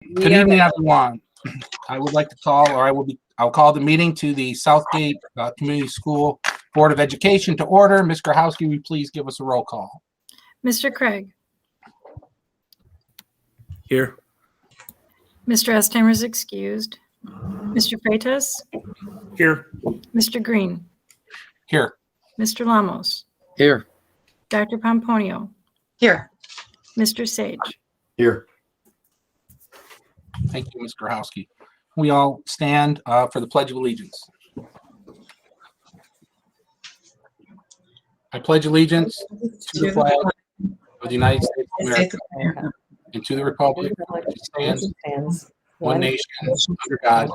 Good evening, everyone. I would like to call, I'll call the meeting to the Southgate Community School Board of Education to order. Ms. Grahowski, will you please give us a roll call? Mr. Craig. Here. Mr. Estheimer is excused. Mr. Freitas. Here. Mr. Green. Here. Mr. Lamos. Here. Dr. Pomponio. Here. Mr. Sage. Here. Thank you, Ms. Grahowski. We all stand for the Pledge of Allegiance. I pledge allegiance to the flag of the United States of America and to the republic which stands one nation under God,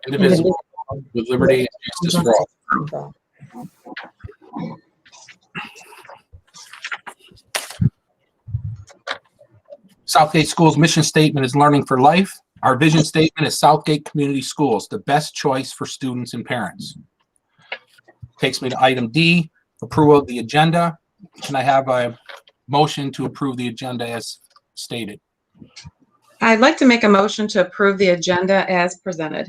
indivisible, with liberty and justice for all. Southgate School's mission statement is learning for life. Our vision statement is Southgate Community Schools, the best choice for students and parents. Takes me to item D, approval of the agenda. Can I have a motion to approve the agenda as stated? I'd like to make a motion to approve the agenda as presented.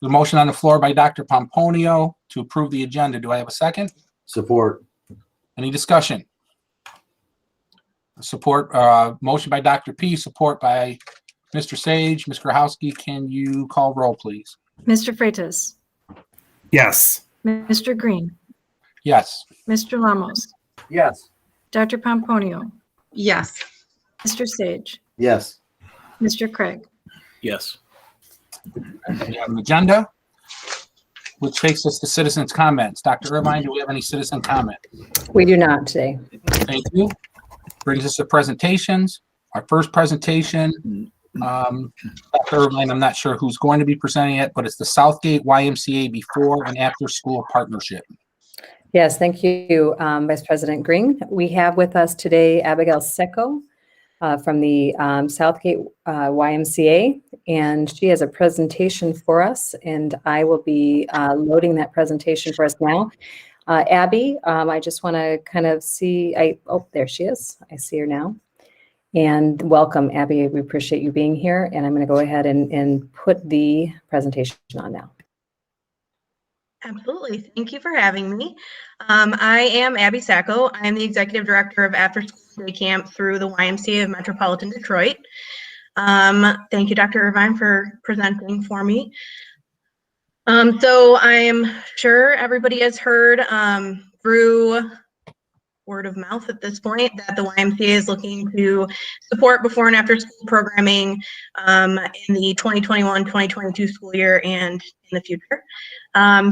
The motion on the floor by Dr. Pomponio to approve the agenda. Do I have a second? Support. Any discussion? Support, motion by Dr. P, support by Mr. Sage. Ms. Grahowski, can you call roll, please? Mr. Freitas. Yes. Mr. Green. Yes. Mr. Lamos. Yes. Dr. Pomponio. Yes. Mr. Sage. Yes. Mr. Craig. Yes. We have an agenda, which takes us to citizens' comments. Dr. Irvine, do we have any citizen comment? We do not today. Thank you. Brings us to presentations. Our first presentation, Dr. Irvine, I'm not sure who's going to be presenting it, but it's the Southgate YMCA before and after school partnership. Yes, thank you, Vice President Green. We have with us today Abigail Secco from the Southgate YMCA, and she has a presentation for us, and I will be loading that presentation for us now. Abby, I just want to kind of see, oh, there she is. I see her now. And welcome, Abby. We appreciate you being here, and I'm going to go ahead and put the presentation on now. Absolutely. Thank you for having me. I am Abby Sacco. I am the Executive Director of After School Day Camp through the YMCA of Metropolitan Detroit. Thank you, Dr. Irvine, for presenting for me. So I'm sure everybody has heard through word of mouth at this point that the YMCA is looking to support before and after school programming in the 2021-2022 school year and in the future.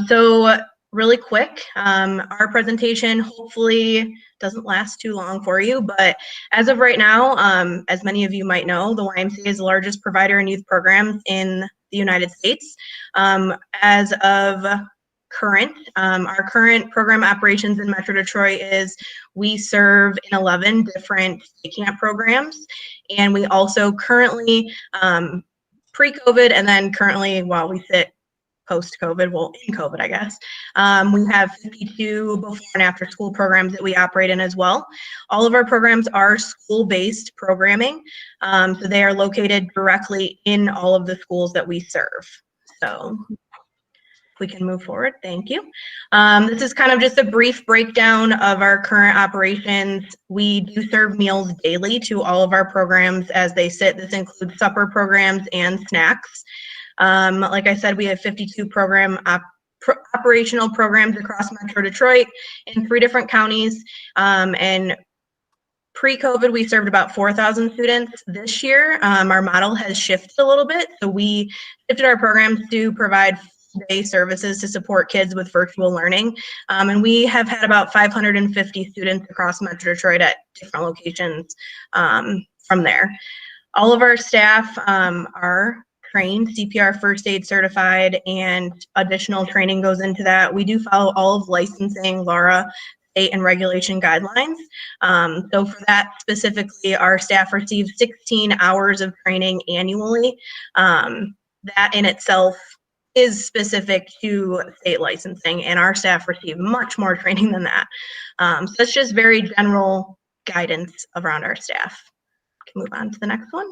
So really quick, our presentation hopefully doesn't last too long for you, but as of right now, as many of you might know, the YMCA is the largest provider in youth programs in the United States. As of current, our current program operations in Metro Detroit is we serve in 11 different day camp programs, and we also currently, pre-COVID and then currently while we sit post-COVID, well, in COVID, I guess. We have 52 before and after school programs that we operate in as well. All of our programs are school-based programming, so they are located directly in all of the schools that we serve. So we can move forward. Thank you. This is kind of just a brief breakdown of our current operations. We do serve meals daily to all of our programs as they sit. This includes supper programs and snacks. Like I said, we have 52 operational programs across Metro Detroit in 3 different counties. And pre-COVID, we served about 4,000 students. This year, our model has shifted a little bit. So we shifted our programs to provide day services to support kids with virtual learning. And we have had about 550 students across Metro Detroit at different locations from there. All of our staff are trained, CPR first aid certified, and additional training goes into that. We do follow all of licensing, LARA, state and regulation guidelines. So for that specifically, our staff receive 16 hours of training annually. That in itself is specific to state licensing, and our staff receive much more training than that. So that's just very general guidance around our staff. Can move on to the next one.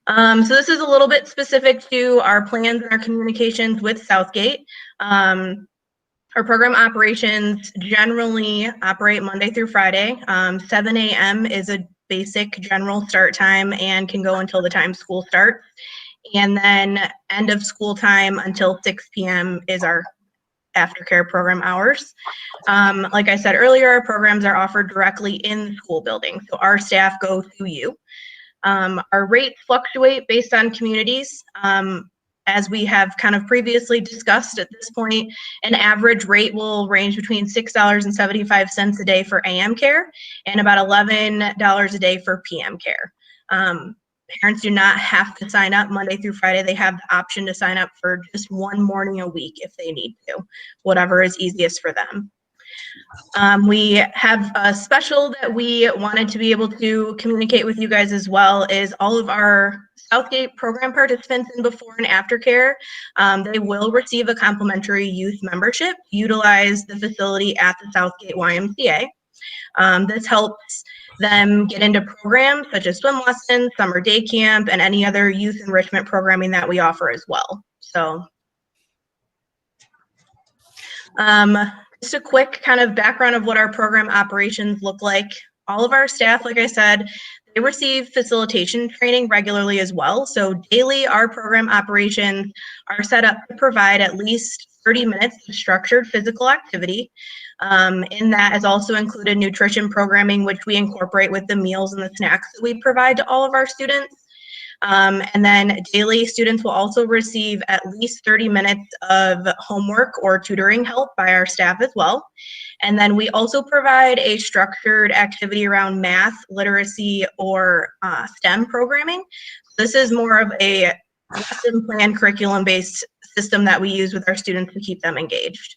So this is a little bit specific to our plans and our communications with Southgate. Our program operations generally operate Monday through Friday. 7 a.m. is a basic general start time and can go until the time school starts. And then end of school time until 6 p.m. is our aftercare program hours. Like I said earlier, our programs are offered directly in the school building, so our staff go to you. Our rates fluctuate based on communities. As we have kind of previously discussed at this point, an average rate will range between $6.75 a day for AM care and about $11 a day for PM care. Parents do not have to sign up Monday through Friday. They have the option to sign up for just one morning a week if they need to, whatever is easiest for them. We have a special that we wanted to be able to communicate with you guys as well is all of our Southgate program participants in before and after care. They will receive a complimentary youth membership, utilize the facility at the Southgate YMCA. This helps them get into programs such as swim lessons, summer day camp, and any other youth enrichment programming that we offer as well. So just a quick kind of background of what our program operations look like. All of our staff, like I said, they receive facilitation training regularly as well. So daily, our program operations are set up to provide at least 30 minutes of structured physical activity. In that is also included nutrition programming, which we incorporate with the meals and the snacks that we provide to all of our students. And then daily, students will also receive at least 30 minutes of homework or tutoring help by our staff as well. And then we also provide a structured activity around math, literacy, or STEM programming. This is more of a lesson plan curriculum-based system that we use with our students to keep them engaged.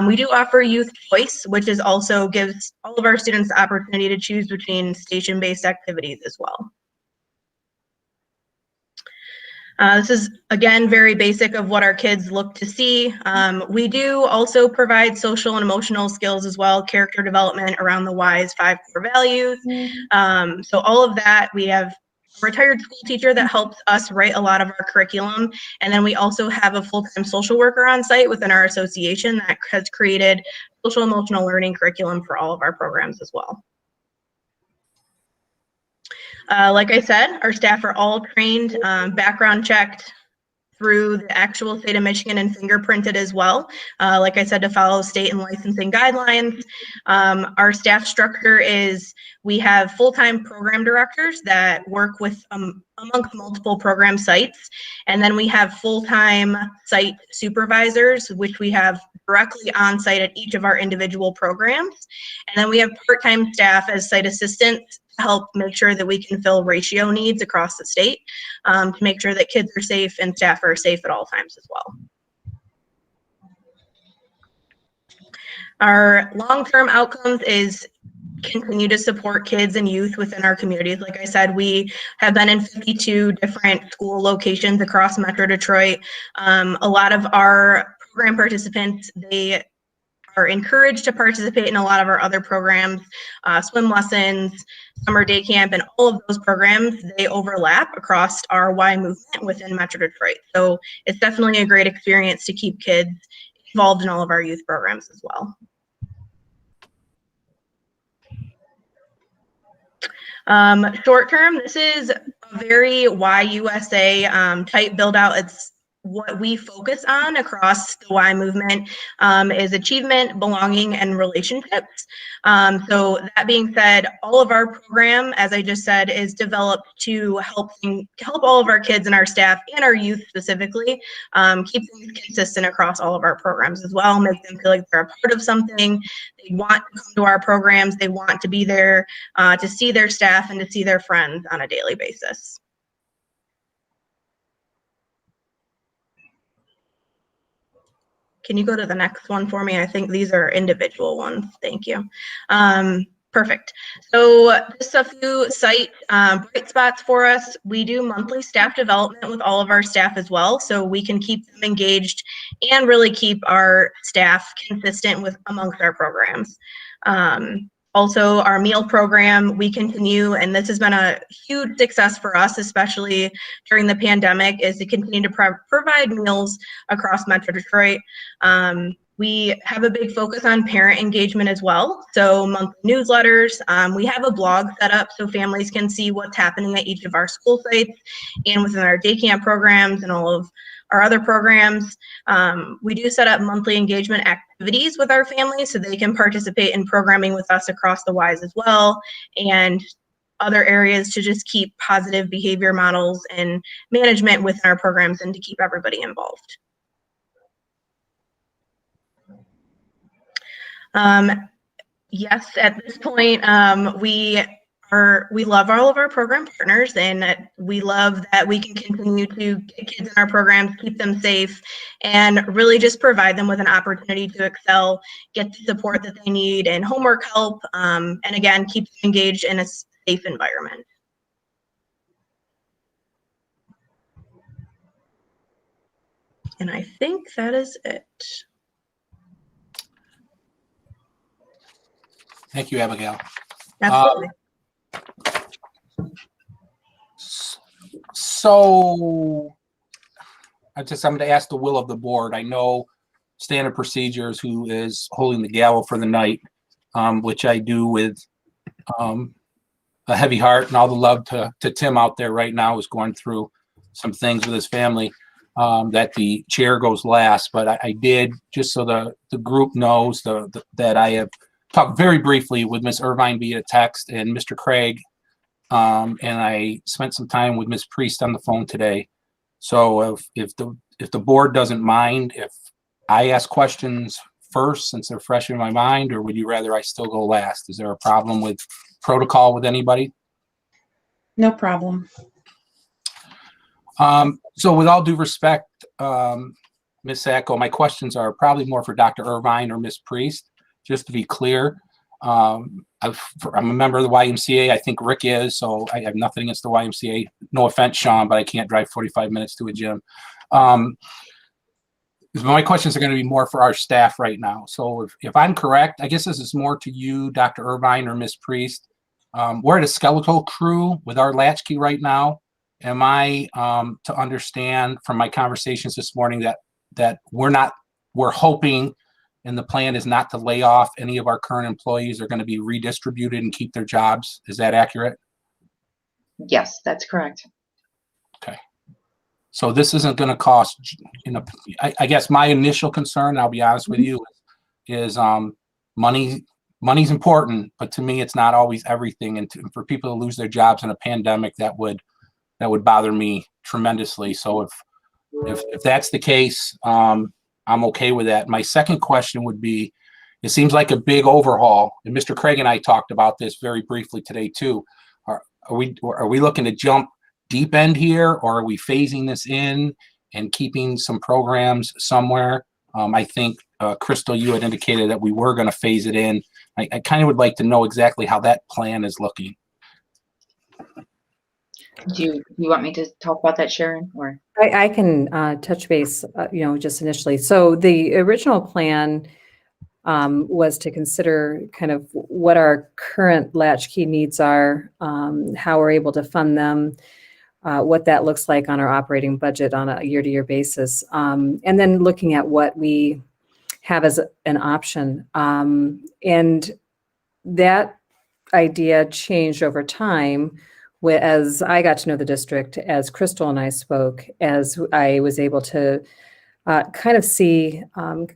We do offer youth choice, which is also gives all of our students the opportunity to choose between station-based activities as well. This is, again, very basic of what our kids look to see. We do also provide social and emotional skills as well, character development around the WISE 5 core values. So all of that, we have a retired school teacher that helps us write a lot of our curriculum. And then we also have a full-time social worker on site within our association that has created social emotional learning curriculum for all of our programs as well. Like I said, our staff are all trained, background checked through the actual state of Michigan and fingerprinted as well. Like I said, to follow state and licensing guidelines. Our staff structure is we have full-time program directors that work with amongst multiple program sites. And then we have full-time site supervisors, which we have directly on site at each of our individual programs. And then we have part-time staff as site assistants to help make sure that we can fill ratio needs across the state to make sure that kids are safe and staff are safe at all times as well. Our long-term outcomes is continue to support kids and youth within our communities. Like I said, we have been in 52 different school locations across Metro Detroit. A lot of our program participants, they are encouraged to participate in a lot of our other programs, swim lessons, summer day camp, and all of those programs, they overlap across our Y movement within Metro Detroit. So it's definitely a great experience to keep kids involved in all of our youth programs as well. Short term, this is a very YUSA type build out. It's what we focus on across the Y movement is achievement, belonging, and relationships. So that being said, all of our program, as I just said, is developed to help all of our kids and our staff and our youth specifically keep things consistent across all of our programs as well, make them feel like they're a part of something. They want to come to our programs. They want to be there to see their staff and to see their friends on a daily basis. Can you go to the next one for me? I think these are individual ones. Thank you. Perfect. So just a few site bright spots for us. We do monthly staff development with all of our staff as well, so we can keep them engaged and really keep our staff consistent with amongst our programs. Also, our meal program, we continue, and this has been a huge success for us, especially during the pandemic, is to continue to provide meals across Metro Detroit. We have a big focus on parent engagement as well. So monthly newsletters, we have a blog set up so families can see what's happening at each of our school sites and within our day camp programs and all of our other programs. We do set up monthly engagement activities with our families so they can participate in programming with us across the Ys as well, and other areas to just keep positive behavior models and management within our programs and to keep everybody involved. Yes, at this point, we love all of our program partners, and we love that we can continue to get kids in our programs, keep them safe, and really just provide them with an opportunity to excel, get the support that they need and homework help, and again, keep them engaged in a safe environment. And I think that is it. Thank you, Abigail. Absolutely. So I'm going to ask the will of the board. I know standard procedures who is holding the gavel for the night, which I do with a heavy heart and all the love to Tim out there right now, who's going through some things with his family, that the chair goes last. But I did, just so the group knows that I have talked very briefly with Ms. Irvine via text and Mr. Craig, and I spent some time with Ms. Priest on the phone today. So if the board doesn't mind, if I ask questions first since they're fresh in my mind, or would you rather I still go last? Is there a problem with protocol with anybody? No problem. So with all due respect, Ms. Sacco, my questions are probably more for Dr. Irvine or Ms. Priest. Just to be clear, I'm a member of the YMCA. I think Rick is, so I have nothing against the YMCA. No offense, Sean, but I can't drive 45 minutes to a gym. My questions are going to be more for our staff right now. So if I'm correct, I guess this is more to you, Dr. Irvine or Ms. Priest. We're at a skeletal crew with our latchkey right now. Am I to understand from my conversations this morning that we're hoping, and the plan is not to lay off any of our current employees, are going to be redistributed and keep their jobs? Is that accurate? Yes, that's correct. Okay. So this isn't going to cost, I guess my initial concern, I'll be honest with you, is money's important, but to me, it's not always everything. And for people to lose their jobs in a pandemic, that would bother me tremendously. So if that's the case, I'm okay with that. My second question would be, it seems like a big overhaul, and Mr. Craig and I talked about this very briefly today too. Are we looking to jump deep end here, or are we phasing this in and keeping some programs somewhere? I think, Crystal, you had indicated that we were going to phase it in. I kind of would like to know exactly how that plan is looking. Do you want me to talk about that, Sharon, or? I can touch base, just initially. So the original plan was to consider kind of what our current latchkey needs are, how we're able to fund them, what that looks like on our operating budget on a year-to-year basis, and then looking at what we have as an option. And that idea changed over time as I got to know the district, as Crystal and I spoke, as I was able to kind of see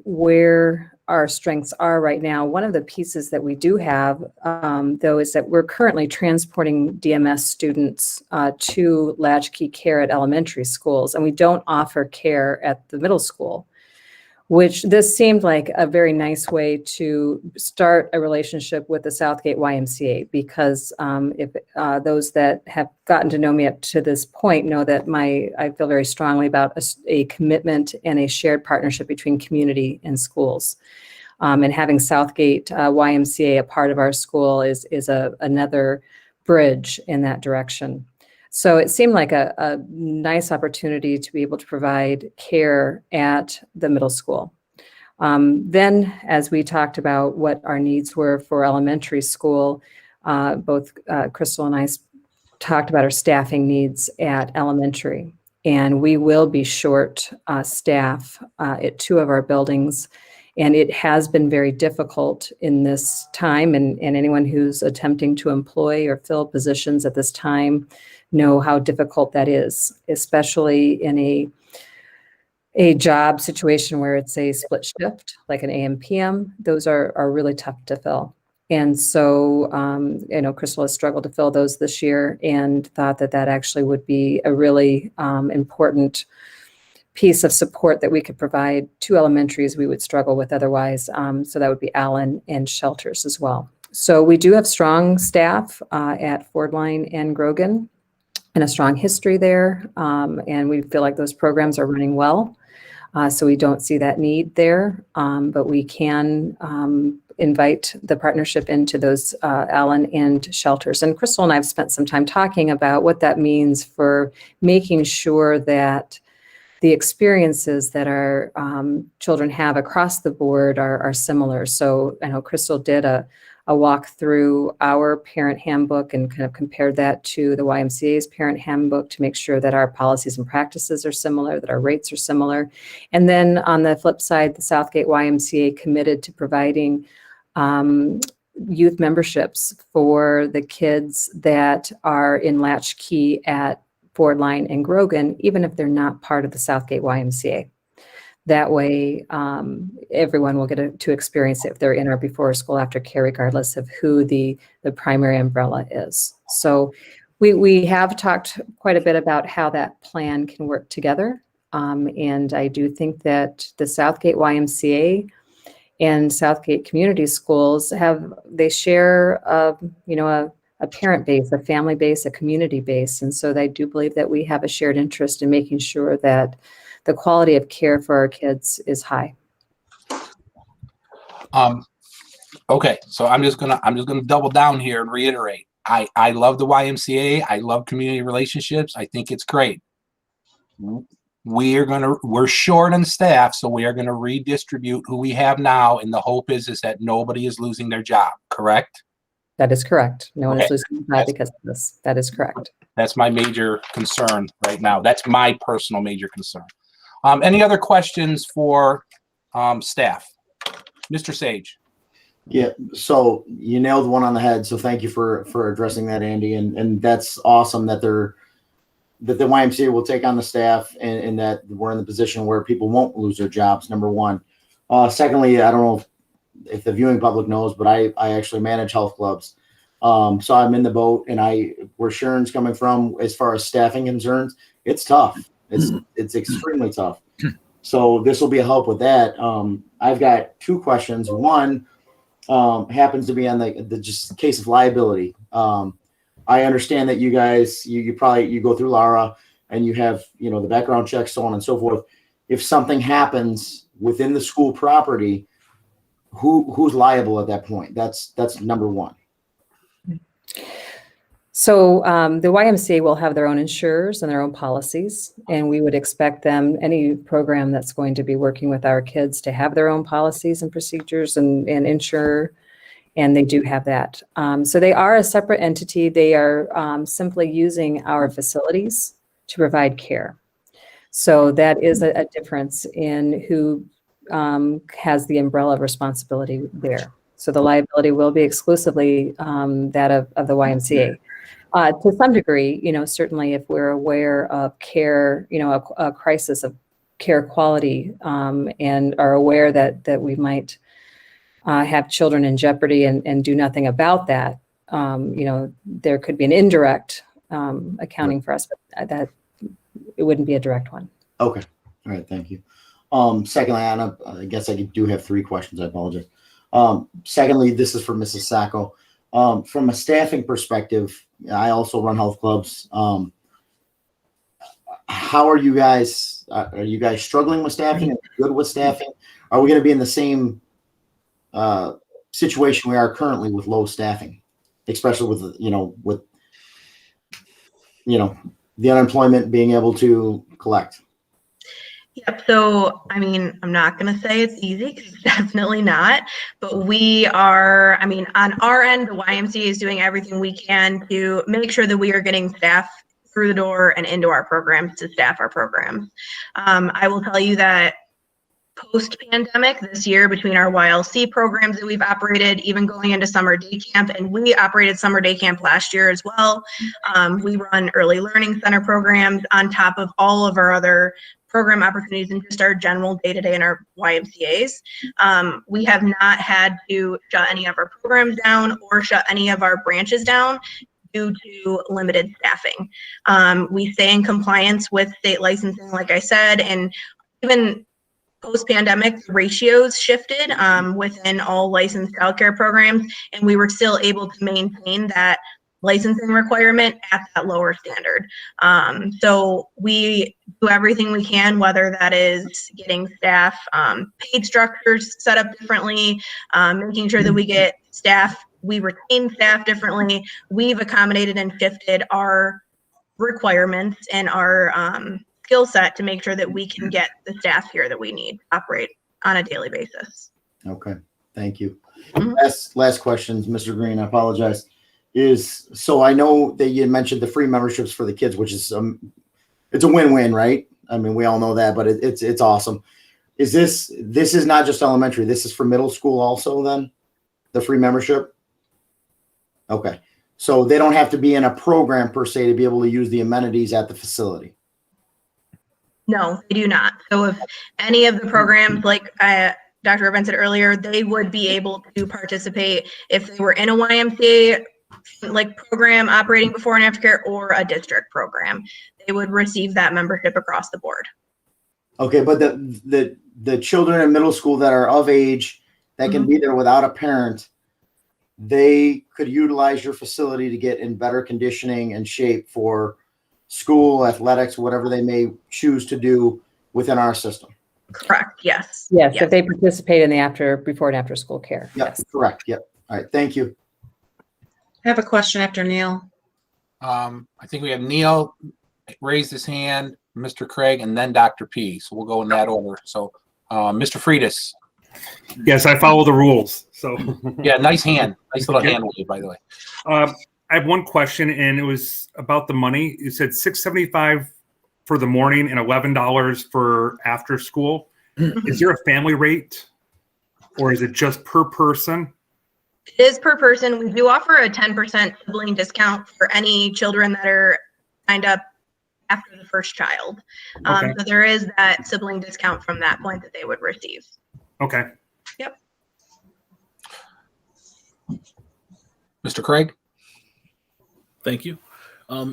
where our strengths are right now. One of the pieces that we do have, though, is that we're currently transporting DMS students to latchkey care at elementary schools, and we don't offer care at the middle school, which this seemed like a very nice way to start a relationship with the Southgate YMCA, because if those that have gotten to know me up to this point know that I feel very strongly about a commitment and a shared partnership between community and schools. And having Southgate YMCA a part of our school is another bridge in that direction. So it seemed like a nice opportunity to be able to provide care at the middle school. Then, as we talked about what our needs were for elementary school, both Crystal and I talked about our staffing needs at elementary. And we will be short staff at 2 of our buildings. And it has been very difficult in this time. And anyone who's attempting to employ or fill positions at this time know how difficult that is, especially in a job situation where it's a split shift, like an AM PM. Those are really tough to fill. And so, Crystal has struggled to fill those this year and thought that actually would be a really important piece of support that we could provide to elementaries we would struggle with otherwise. So that would be Allen and shelters as well. So we do have strong staff at Ford Line and Grogan and a strong history there. And we feel like those programs are running well. So we don't see that need there, but we can invite the partnership into those Allen and shelters. And Crystal and I have spent some time talking about what that means for making sure that the experiences that our children have across the board are similar. So I know Crystal did a walk through our parent handbook and kind of compared that to the YMCA's parent handbook to make sure that our policies and practices are similar, that our rates are similar. And then on the flip side, the Southgate YMCA committed to providing youth memberships for the kids that are in latchkey at Ford Line and Grogan, even if they're not part of the Southgate YMCA. That way, everyone will get to experience it if they're in or before school after care, regardless of who the primary umbrella is. So we have talked quite a bit about how that plan can work together. And I do think that the Southgate YMCA and Southgate Community Schools share a parent base, a family base, a community base. And so I do believe that we have a shared interest in making sure that the quality of care for our kids is high. Okay, so I'm just gonna double down here and reiterate. I love the YMCA. I love community relationships. I think it's great. We're short on staff, so we are gonna redistribute who we have now, and the hope is that nobody is losing their job. Correct? That is correct. No one is Okay. losing their job because of this. That is correct. That's my major concern right now. That's my personal major concern. Any other questions for staff? Mr. Sage. Yeah, so you nailed one on the head. So thank you for addressing that, Andy. And that's awesome that the YMCA will take on the staff and that we're in the position where people won't lose their jobs, number one. Secondly, I don't know if the viewing public knows, but I actually manage health clubs. So I'm in the boat, and where Sharon's coming from as far as staffing concerns, it's tough. It's extremely tough. So this will be a help with that. I've got 2 questions. One happens to be on the just case of liability. I understand that you guys, you go through Lara and you have, the background checks, so on and so forth. If something happens within the school property, who's liable at that point? That's number one. So the YMCA will have their own insurers and their own policies, and we would expect any program that's going to be working with our kids to have their own policies and procedures and insure, and they do have that. So they are a separate entity. They are simply using our facilities to provide care. So that is a difference in who has the umbrella of responsibility there. So the liability will be exclusively that of the YMCA. To some degree, certainly if we're aware of care, a crisis of care quality, and are aware that we might have children in jeopardy and do nothing about that, there could be an indirect accounting for us, but that it wouldn't be a direct one. Okay. All right. Thank you. Secondly, Anna, I guess I do have 3 questions. I apologize. Secondly, this is for Mrs. Sacco. From a staffing perspective, I also run health clubs. How are you guys? Are you guys struggling with staffing? Are you good with staffing? Are we going to be in the same situation we are currently with low staffing, especially with the unemployment being able to collect? Yep. So, I mean, I'm not going to say it's easy because it's definitely not. But we are, I mean, on our end, the YMCA is doing everything we can to make sure that we are getting staff through the door and into our programs to staff our programs. I will tell you that post-pandemic this year, between our YLC programs that we've operated, even going into summer day camp, and we operated summer day camp last year as well. We run early learning center programs on top of all of our other program opportunities and just our general day-to-day in our YMCAs. We have not had to shut any of our programs down or shut any of our branches down due to limited staffing. We stay in compliance with state licensing, like I said, and even post-pandemic, ratios shifted within all licensed childcare programs, and we were still able to maintain that licensing requirement at that lower standard. So we do everything we can, whether that is getting staff paid structures set up differently, making sure that we get staff, we retain staff differently. We've accommodated and shifted our requirements and our skill set to make sure that we can get the staff here that we need to operate on a daily basis. Okay, thank you. Mhm. Last questions, Mr. Green, I apologize. So I know that you mentioned the free memberships for the kids, which is it's a win-win, right? I mean, we all know that, but it's awesome. This is not just elementary, this is for middle school also then, the free membership? Okay, so they don't have to be in a program per se to be able to use the amenities at the facility. No, they do not. So if any of the programs, like Dr. Irvin said earlier, they would be able to participate if they were in a YMCA like program operating before and after care or a district program. They would receive that membership across the board. Okay, but the children in middle school that are of age that can be there without a parent, they could utilize your facility to get in better conditioning and shape for school, athletics, whatever they may choose to do within our system. Correct. Yes. Yes, if they participate in the before and after school care. Yep, Yes. correct. Yep. All right. Thank you. I have a question after Neil. I think we have Neil raised his hand, Mr. Craig, and then Dr. P. So we'll go in that order. So, Mr. Freitas. Yes, I follow the rules. So Yeah, nice hand. Nice little hand wave, by the way. I have one question, and it was about the money. You said $6.75 for the morning and $11 for after school. Is there a family rate, or is it just per person? It is per person. We do offer a 10% sibling discount for any children that are signed up after the first child. Okay. So there is that sibling discount from that point that they would receive. Okay. Yep. Mr. Craig? Thank you.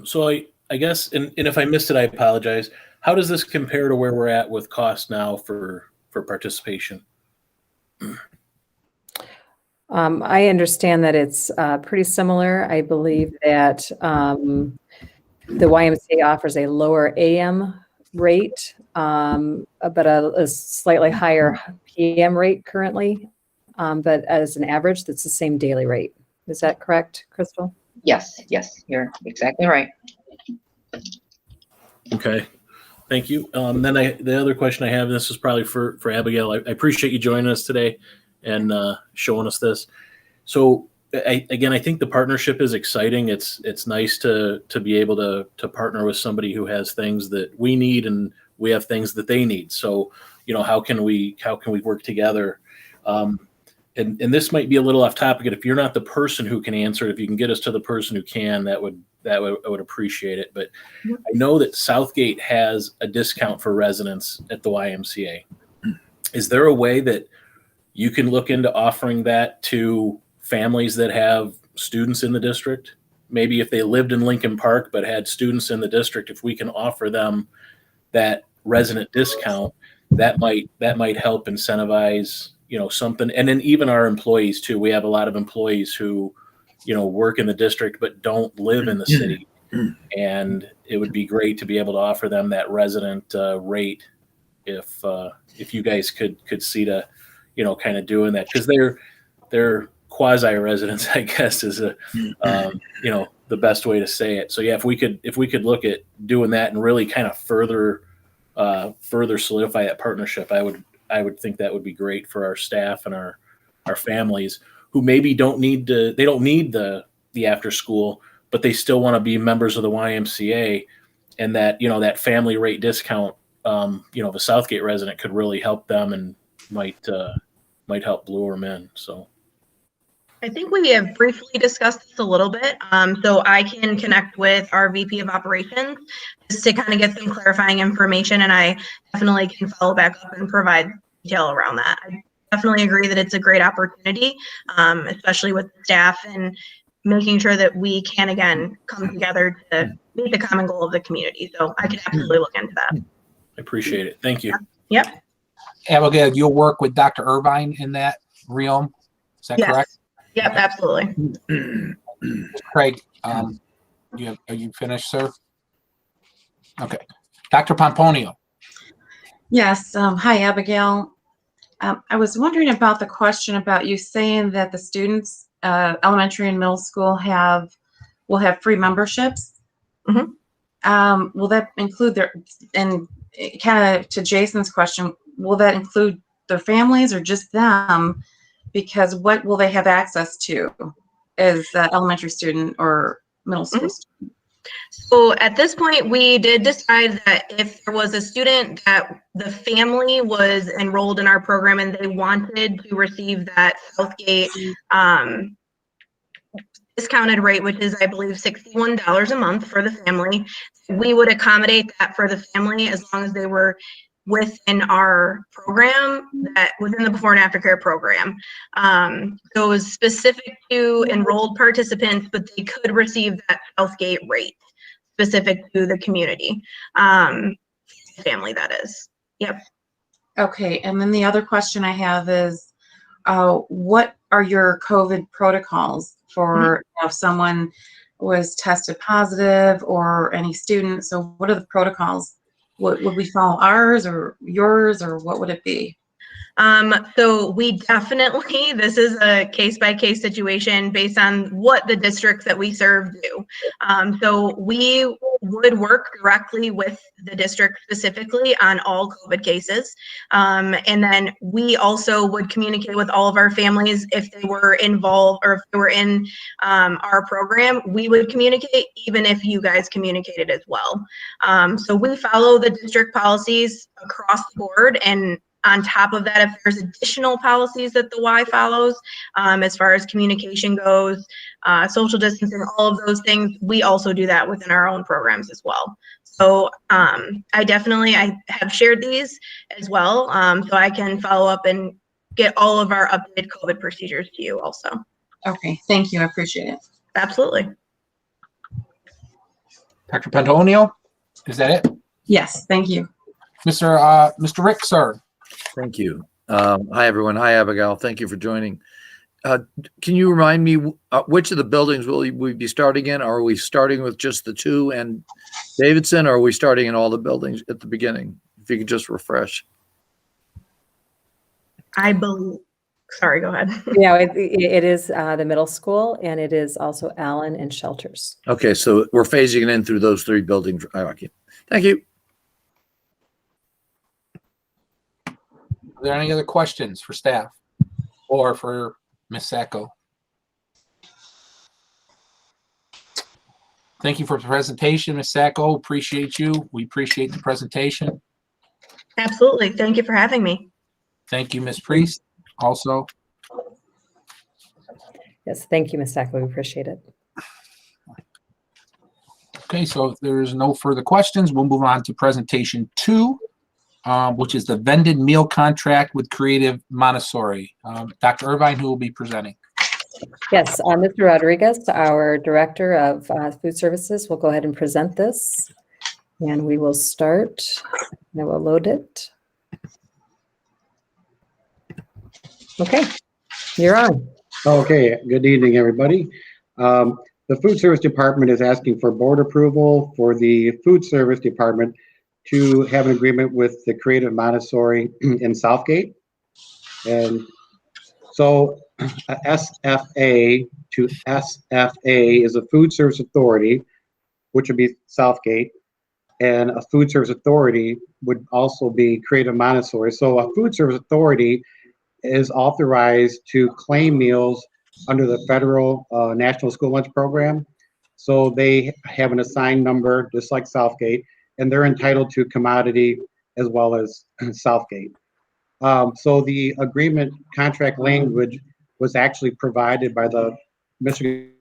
So I guess, and if I missed it, I apologize. How does this compare to where we're at with cost now for participation? I understand that it's pretty similar. I believe that the YMCA offers a lower AM rate, but a slightly higher PM rate currently. But as an average, that's the same daily rate. Is that correct, Crystal? Yes, you're exactly right. Okay, thank you. Then the other question I have, and this is probably for Abigail. I appreciate you joining us today and showing us this. So I think the partnership is exciting. It's nice to be able to partner with somebody who has things that we need and we have things that they need. So, how can we work together? And this might be a little off topic. And if you're not the person who can answer it, if you can get us to the person who can, I would appreciate it. But I know that Southgate has a discount for residents at the YMCA. Is there a way that you can look into offering that to families that have students in the district? Maybe if they lived in Lincoln Park but had students in the district, if we can offer them that resident discount, that might help incentivize something. And then even our employees too. We have a lot of employees who work in the district but don't live in the city, and it would be great to be able to offer them that resident rate if you guys could see to kind of doing that, because they're quasi residents, I guess, is the best way to say it. So yeah, if we could look at doing that and really kind of further further solidify that partnership, I would think that would be great for our staff and our families who maybe don't need the after school, but they still want to be members of the YMCA, and that, that family rate discount, the Southgate resident could really help them and might help lure them in. So I think we have briefly discussed this a little bit, so I can connect with our VP of Operations just to kind of get some clarifying information, and I definitely can follow back up and provide detail around that. I definitely agree that it's a great opportunity, especially with staff and making sure that we can, again, come together to meet the common goal of the community. So I can absolutely look into that. I appreciate it. Thank you. Yep. Abigail, you'll work with Dr. Irvine in that realm. Is that Yes. correct? Yep, absolutely. Craig, are you finished, sir? Okay. Dr. Pomponio. Yes. Hi, Abigail. I was wondering about the question about you saying that the students, elementary and middle school will have free memberships. Mhm. Will that include and kind of to Jason's question, will that include their families or just them? Because what will they have access to as an elementary student or middle school student? So at this point, we did decide that if there was a student that the family was enrolled in our program and they wanted to receive that Southgate discounted rate, which is, I believe, $61 a month for the family, we would accommodate that for the family as long as they were within our program, that within the before and after care program. So it was specific to enrolled participants, but they could receive that Southgate rate specific to the community, family, that is. Yep. Okay, and then the other question I have is, what are your COVID protocols for if someone was tested positive or any student? So what are the protocols? Would we follow ours or yours, or what would it be? So we definitely, this is a case-by-case situation based on what the districts that we serve do. So we would work directly with the district specifically on all COVID cases. And then we also would communicate with all of our families if they were involved or if they were in our program. We would communicate even if you guys communicated as well. So we follow the district policies across the board, and on top of that, if there's additional policies that the Y follows, as far as communication goes, social distancing, all of those things, we also do that within our own programs as well. So I have shared these as well, so I can follow up and get all of our updated COVID procedures to you also. Okay, thank you. I appreciate it. Absolutely. Dr. Pomponio, is that it? Yes, thank you. Mr. Rick, sir. Thank you. Hi, everyone. Hi, Abigail. Thank you for joining. Can you remind me which of the buildings will we be starting in? Are we starting with just the two and Davidson, or are we starting in all the buildings at the beginning? If you could just refresh. Sorry, go ahead. Yeah, it is the middle school, and it is also Allen and Shelters. Okay, so we're phasing it in through those three buildings. Okay. Thank you. Are there any other questions for staff or for Ms. Sacco? Thank you for the presentation, Ms. Sacco. Appreciate you. We appreciate the presentation. Absolutely. Thank you for having me. Thank you, Ms. Priest, also. Yes, thank you, Ms. Sacco. We appreciate it. Okay, so if there's no further questions, we'll move on to presentation 2. Which is the vended meal contract with Creative Montessori. Dr. Irvine, who will be presenting. Yes, Mr. Rodriguez, our Director of Food Services, will go ahead and present this. And we will start. I will load it. Okay, you're on. Okay, good evening, everybody. The Food Service Department is asking for board approval for the Food Service Department to have an agreement with the Creative Montessori in Southgate. And so SFA to SFA is a food service authority, which would be Southgate. and a food service authority would also be Creative Montessori. So a food service authority is authorized to claim meals under the federal National School Lunch Program. So they have an assigned number, just like Southgate, and they're entitled to commodity as well as Southgate. So the agreement contract language was actually provided by the Michigan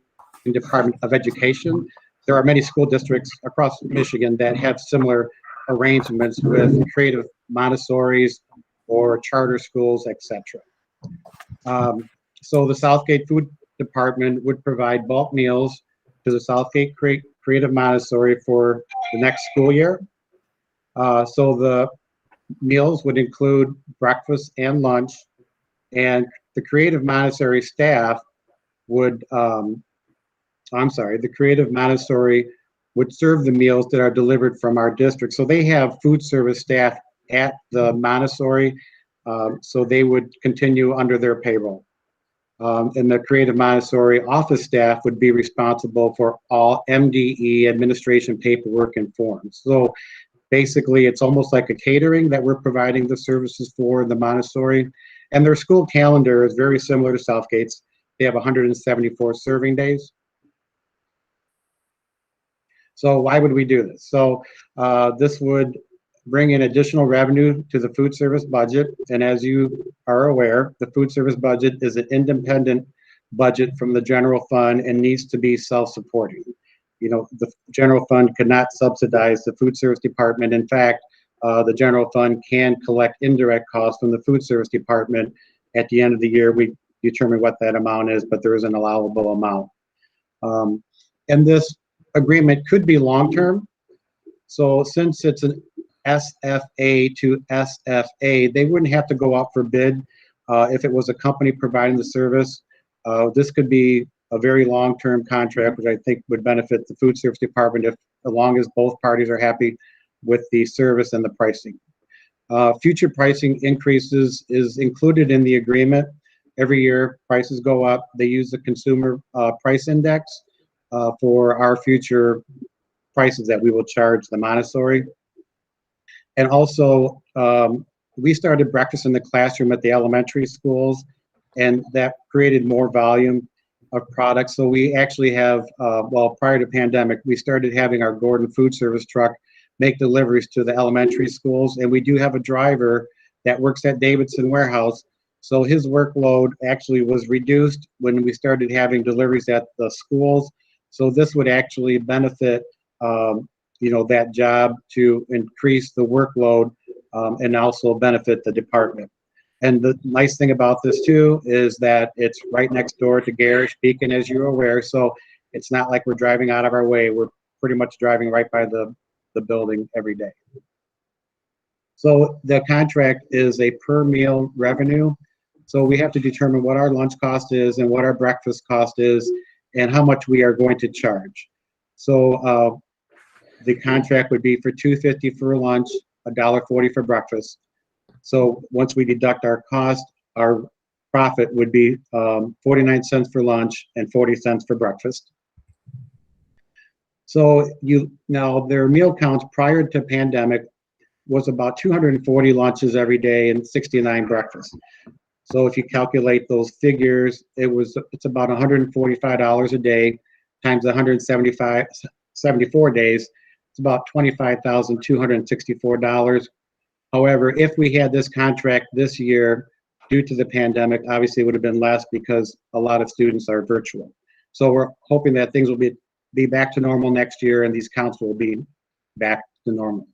Department of Education. There are many school districts across Michigan that have similar arrangements with Creative Montessori's or charter schools, etc. So the Southgate Food Department would provide bulk meals to the Southgate Creative Montessori for the next school year. So the meals would include breakfast and lunch, and the Creative Montessori staff would, the Creative Montessori would serve the meals that are delivered from our district. So they have food service staff at the Montessori, so they would continue under their payroll. And the Creative Montessori office staff would be responsible for all MDE administration paperwork and forms. So basically, it's almost like a catering that we're providing the services for the Montessori. And their school calendar is very similar to Southgate's. They have 174 serving days. So why would we do this? So this would bring in additional revenue to the food service budget. And as you are aware, the food service budget is an independent budget from the general fund and needs to be self-supporting. You know, the general fund could not subsidize the food service department. In fact, the general fund can collect indirect costs from the food service department. At the end of the year, we determine what that amount is, but there is an allowable amount. And this agreement could be long-term. So since it's an SFA to SFA, they wouldn't have to go out for bid if it was a company providing the service. This could be a very long-term contract, which I think would benefit the food service department as long as both parties are happy with the service and the pricing. Future pricing increases is included in the agreement. Every year, prices go up. They use the consumer price index for our future prices that we will charge the Montessori. And also, we started breakfast in the classroom at the elementary schools, and that created more volume of products. So we actually have, well, prior to pandemic, we started having our Gordon food service truck make deliveries to the elementary schools. And we do have a driver that works at Davidson Warehouse. So his workload actually was reduced when we started having deliveries at the schools. So this would actually benefit, you know, that job to increase the workload and also benefit the department. And the nice thing about this too is that it's right next door to Garish Beacon, as you're aware. So it's not like we're driving out of our way. We're pretty much driving right by the building every day. So the contract is a per meal revenue. So we have to determine what our lunch cost is and what our breakfast cost is and how much we are going to charge. So the contract would be for $2.50 for lunch, $1.40 for breakfast. So once we deduct our cost, our profit would be 49 cents for lunch and 40 cents for breakfast. So now their meal counts prior to pandemic was about 240 lunches every day and 69 breakfasts. So if you calculate those figures, it's about $145 a day times 74 days. It's about $25,264. However, if we had this contract this year, due to the pandemic, obviously it would have been less because a lot of students are virtual. So we're hoping that things will be back to normal next year and these counts will be back to normal.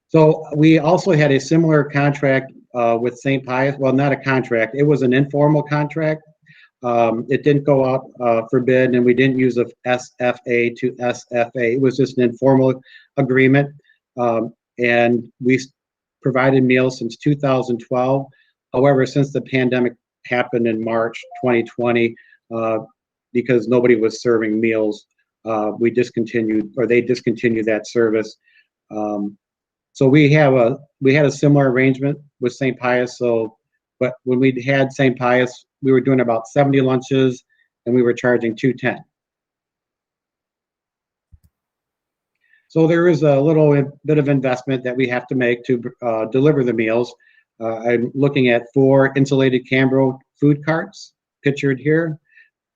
So we also had a similar contract with St. Pius. Well, not a contract. It was an informal contract. It didn't go out for bid, and we didn't use a SFA to SFA. It was just an informal agreement, and we provided meals since 2012. However, since the pandemic happened in March 2020, because nobody was serving meals, we discontinued, or they discontinued that service. So we had a similar arrangement with St. Pius. So, but when we had St. Pius, we were doing about 70 lunches, and we were charging $210. So there is a little bit of investment that we have to make to deliver the meals. I'm looking at 4 insulated Cambro food carts pictured here,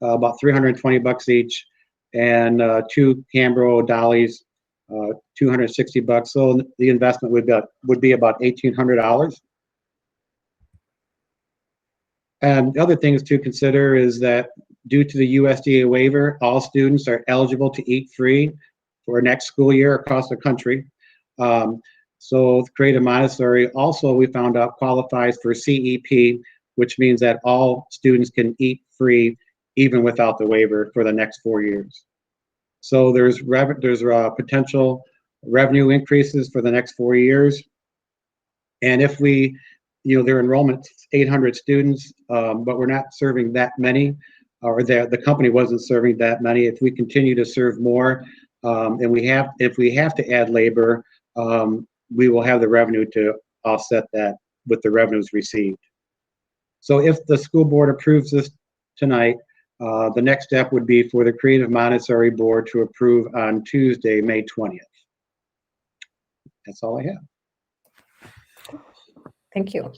about $320 each, and 2 Cambro dollies, $260. So the investment would be about $1,800. And the other things to consider is that due to the USDA waiver, all students are eligible to eat free for next school year across the country. So Creative Montessori also, we found out, qualifies for CEP, which means that all students can eat free even without the waiver for the next 4 years. So there's potential revenue increases for the next 4 years. And if we, their enrollment's 800 students, but we're not serving that many, or the company wasn't serving that many. If we continue to serve more, and if we have to add labor, we will have the revenue to offset that with the revenues received. So if the school board approves this tonight, the next step would be for the Creative Montessori board to approve on Tuesday, May 20th. That's all I have. Thank you.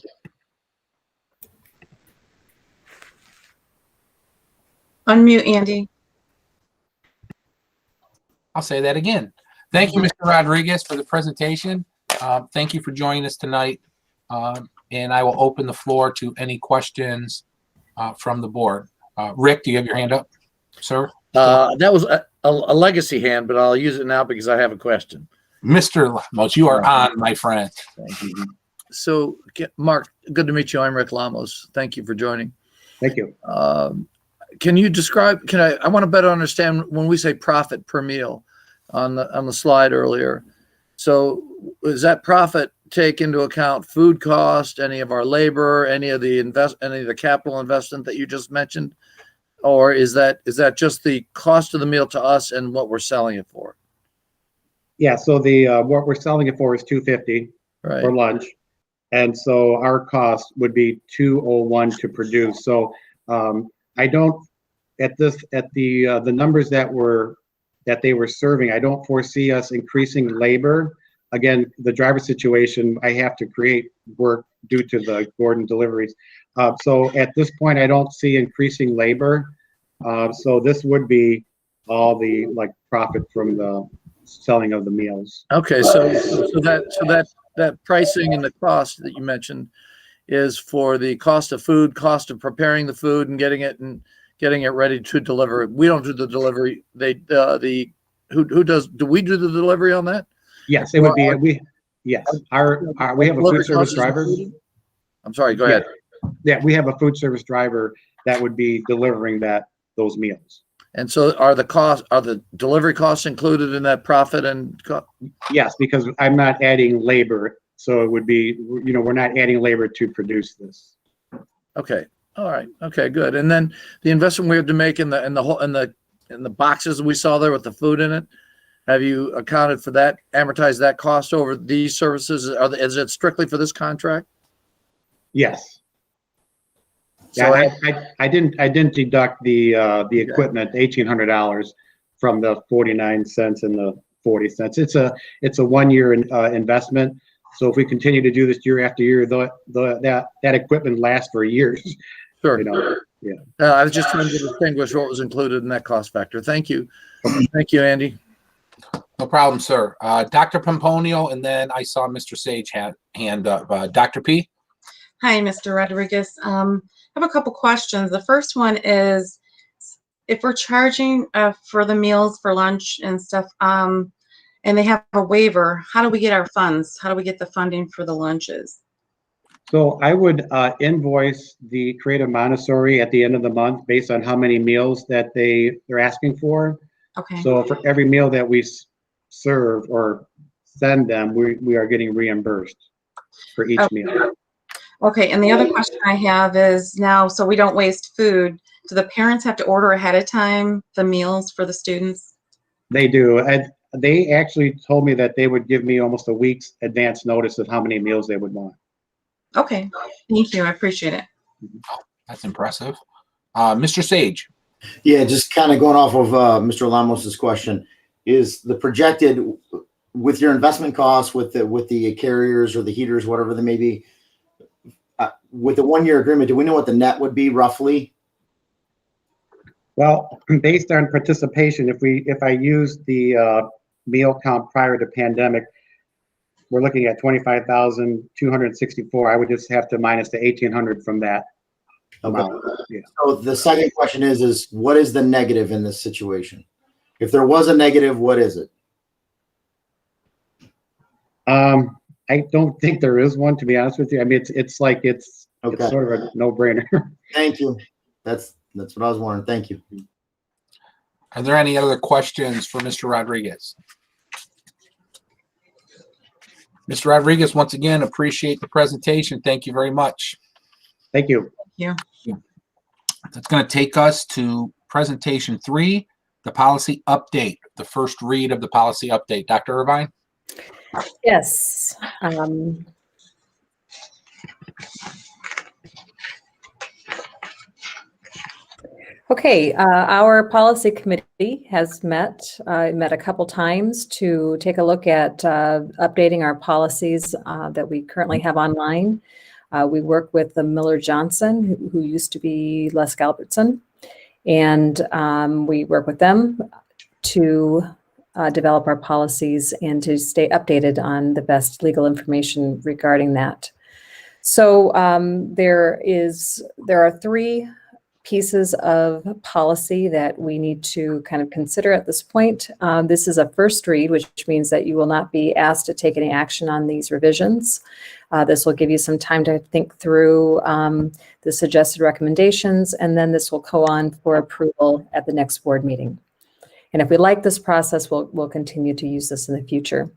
Unmute, Andy. I'll say that again. Thank you, Mr. Rodriguez, for the presentation. Thank you for joining us tonight. And I will open the floor to any questions from the board. Rick, do you have your hand up, sir? That was a legacy hand, but I'll use it now because I have a question. Mr. Lamos, you are on, my friend. Thank you. So, Mark, good to meet you. I'm Rick Lamos. Thank you for joining. Thank you. Can you describe? I want to better understand when we say profit per meal on the slide earlier. So, does that profit take into account food cost, any of our labor, any of the capital investment that you just mentioned, or is that just the cost of the meal to us and what we're selling it for? Yeah. So what we're selling it for is $250 for lunch, and so our cost would be $201 to produce. So I don't at the numbers that they were serving, I don't foresee us increasing labor. Again, the driver situation, I have to create work due to the Gordon deliveries. So at this point, I don't see increasing labor. So this would be all the profit from the selling of the meals. Okay, so that pricing and the cost that you mentioned is for the cost of food, cost of preparing the food and getting it ready to deliver. We don't do the delivery. Who does? Do we do the delivery on that? Yes, it would be. We have a food service driver. I'm sorry. Go ahead. Yeah, we have a food service driver that would be delivering those meals. And so, are the delivery costs included in that profit? Yes, because I'm not adding labor, so it would be. We're not adding labor to produce this. Okay. All right. Okay. Good. And then the investment we have to make in the boxes we saw there with the food in it. Have you accounted for that, amortized that cost over these services? Is it strictly for this contract? Yes. So I didn't deduct the equipment, $1,800 from the 49 cents and the 40 cents. It's a 1 year investment. So if we continue to do this year after year, that equipment lasts for years. Sure. Yeah. I was just trying to distinguish what was included in that cost factor. Thank you. Thank you, Andy. No problem, sir. Dr. Pomponio, and then I saw Mr. Sage hand up. Dr. P? Hi, Mr. Rodriguez. I have a couple questions. The first one is, if we're charging for the meals for lunch and stuff, and they have a waiver, how do we get our funds? How do we get the funding for the lunches? So I would invoice the Creative Montessori at the end of the month based on how many meals that they're asking for. Okay. So for every meal that we serve or send them, we are getting reimbursed for each meal. Okay, and the other question I have is now, so we don't waste food, do the parents have to order ahead of time the meals for the students? They do. They actually told me that they would give me almost a week's advance notice of how many meals they would want. Okay, thank you. I appreciate it. That's impressive. Mr. Sage? Yeah, just kind of going off of Mr. Lamos's question, is the projected with your investment costs, with the carriers or the heaters, whatever they may be, with the 1 year agreement, do we know what the net would be roughly? Well, based on participation, if I use the meal count prior to pandemic, we're looking at 25,264. I would just have to minus the 1,800 from that amount. Yeah. So the second question is what is the negative in this situation? If there was a negative, what is it? I don't think there is one, to be honest with you. I mean, it's sort of a no-brainer. Thank you. That's what I was wondering. Thank you. Are there any other questions for Mr. Rodriguez? Mr. Rodriguez, once again, appreciate the presentation. Thank you very much. Thank you. Yeah. That's going to take us to presentation 3, the policy update, the first read of the policy update. Dr. Irvine? Yes. Okay, our policy committee has met a couple times to take a look at updating our policies that we currently have online. We work with the Miller Johnson, who used to be Les Galbertson, and we work with them to develop our policies and to stay updated on the best legal information regarding that. So there are 3 pieces of policy that we need to kind of consider at this point. This is a first read, which means that you will not be asked to take any action on these revisions. This will give you some time to think through the suggested recommendations, and then this will go on for approval at the next board meeting. And if we like this process, we'll continue to use this in the future.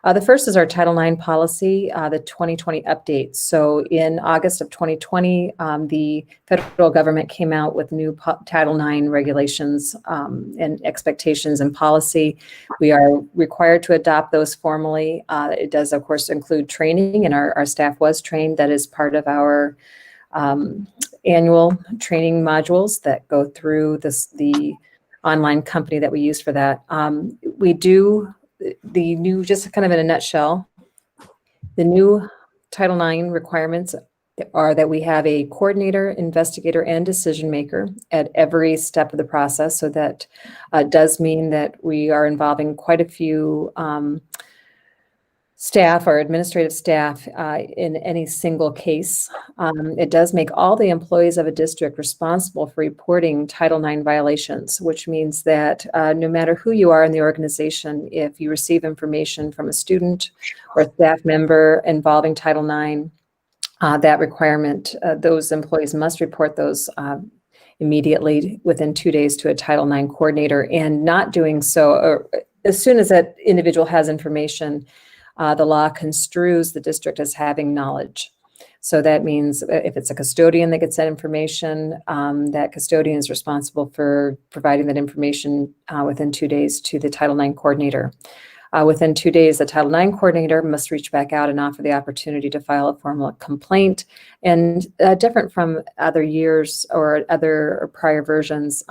The first is our Title IX policy, the 2020 update. So in August of 2020, the federal government came out with new Title IX regulations and expectations and policy. We are required to adopt those formally. It does, of course, include training, and our staff was trained. That is part of our annual training modules that go through the online company that we use for that. We do the new, just kind of in a nutshell, the new Title IX requirements are that we have a coordinator, investigator, and decision maker at every step of the process. So that does mean that we are involving quite a few staff or administrative staff in any single case. It does make all the employees of a district responsible for reporting Title IX violations, which means that no matter who you are in the organization, if you receive information from a student or staff member involving Title IX, that requirement, those employees must report those immediately within 2 days to a Title IX coordinator, and not doing so, or as soon as that individual has information, the law construes the district as having knowledge. So that means if it's a custodian that gets that information, that custodian is responsible for providing that information within 2 days to the Title IX coordinator. Within 2 days, the Title IX coordinator must reach back out and offer the opportunity to file a formal complaint. And different from other years or other prior versions,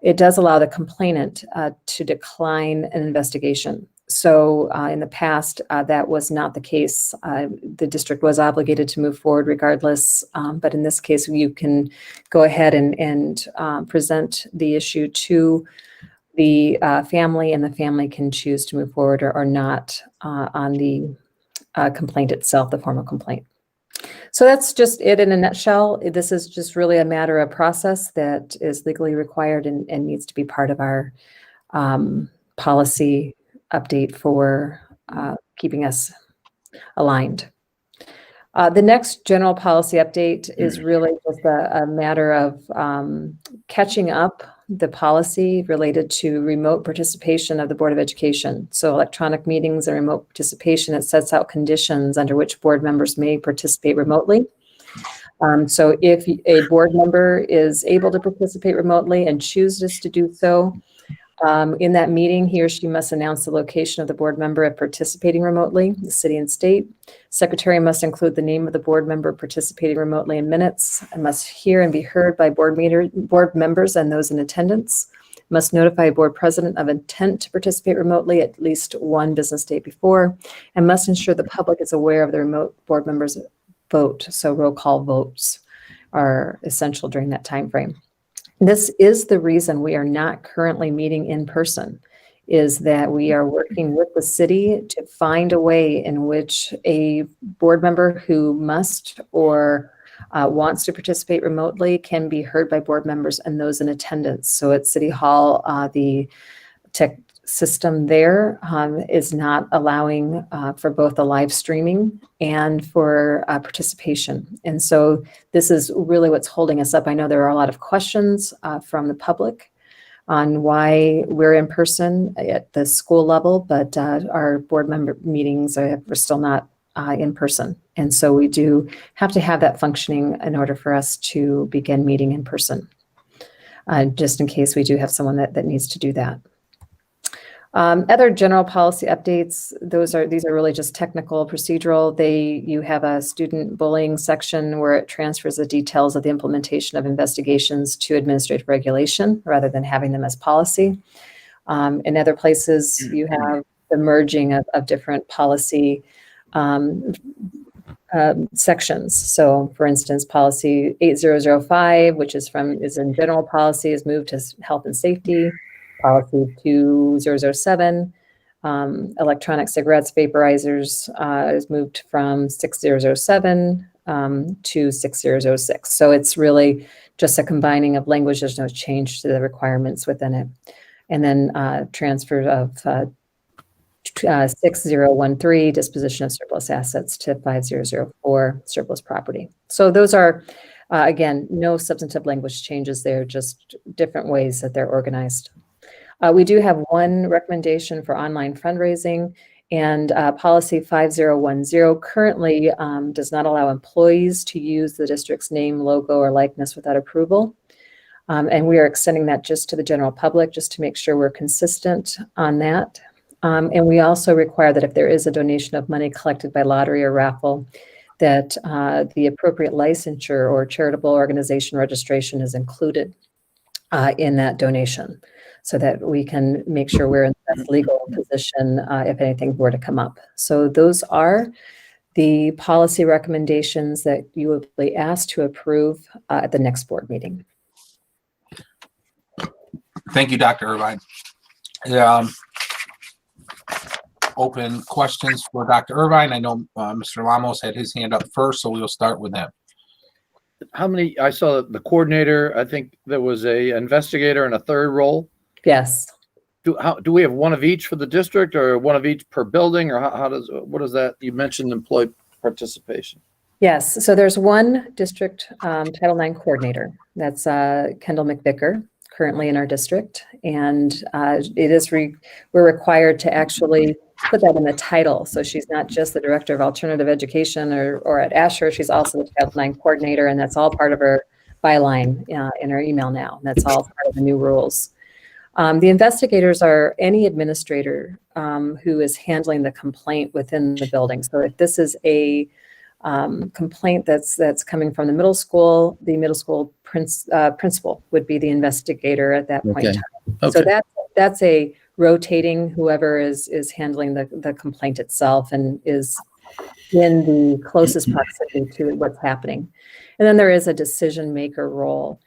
it does allow the complainant to decline an investigation. So in the past, that was not the case. The district was obligated to move forward regardless. But in this case, you can go ahead and present the issue to the family, and the family can choose to move forward or not on the complaint itself, the formal complaint. So that's just it in a nutshell. This is just really a matter of process that is legally required and needs to be part of our policy update for keeping us aligned. The next general policy update is really just a matter of catching up the policy related to remote participation of the Board of Education. So electronic meetings and remote participation, it sets out conditions under which board members may participate remotely. So if a board member is able to participate remotely and chooses to do so, in that meeting, he or she must announce the location of the board member of participating remotely, the city and state. Secretary must include the name of the board member participating remotely in minutes, and must hear and be heard by board members and those in attendance. must notify board president of intent to participate remotely at least one business day before, and must ensure the public is aware of the remote board members' vote. So roll call votes are essential during that time frame. This is the reason we are not currently meeting in person, is that we are working with the city to find a way in which a board member who must or wants to participate remotely can be heard by board members and those in attendance. So at City Hall, the tech system there is not allowing for both the live streaming and for participation. And so this is really what's holding us up. I know there are a lot of questions from the public on why we're in person at the school level, but our board member meetings are still not in person. And so we do have to have that functioning in order for us to begin meeting in person, just in case we do have someone that needs to do that. Other general policy updates, these are really just technical, procedural. You have a student bullying section where it transfers the details of the implementation of investigations to administrative regulation rather than having them as policy. In other places, you have the merging of different policy sections. So for instance, policy 8005, which is in general policy, is moved to health and safety. Policy 2007, electronic cigarettes, vaporizers, is moved from 6007 to 6006. So it's really just a combining of language. There's no change to the requirements within it. And then transfer of 6013, disposition of surplus assets, to 5004, surplus property. So those are, again, no substantive language changes there, just different ways that they're organized. We do have one recommendation for online fundraising, and policy 5010 currently does not allow employees to use the district's name, logo, or likeness without approval. And we are extending that just to the general public, just to make sure we're consistent on that. And we also require that if there is a donation of money collected by lottery or raffle, that the appropriate licensure or charitable organization registration is included in that donation, so that we can make sure we're in the best legal position if anything were to come up. So those are the policy recommendations that you will be asked to approve at the next board meeting. Thank you, Dr. Irvine. Open questions for Dr. Irvine. I know Mr. Lamos had his hand up first, so we will start with him. How many? I saw the coordinator. I think there was a investigator and a third role. Yes. Do we have one of each for the district, or one of each per building, or what is that? You mentioned employee participation. Yes. So there's one district Title IX coordinator. That's Kendall McVicker, currently in our district, and we're required to actually put that in the title. So she's not just the director of alternative education or at Asher, she's also the Title IX coordinator, and that's all part of her byline in her email now. That's all part of the new rules. The investigators are any administrator who is handling the complaint within the building. So if this is a complaint that's coming from the middle school principal would be the investigator at that point in time. Okay. So that's a rotating whoever is handling the complaint itself and is in the closest proximity to what's happening. And then there is a decision maker role,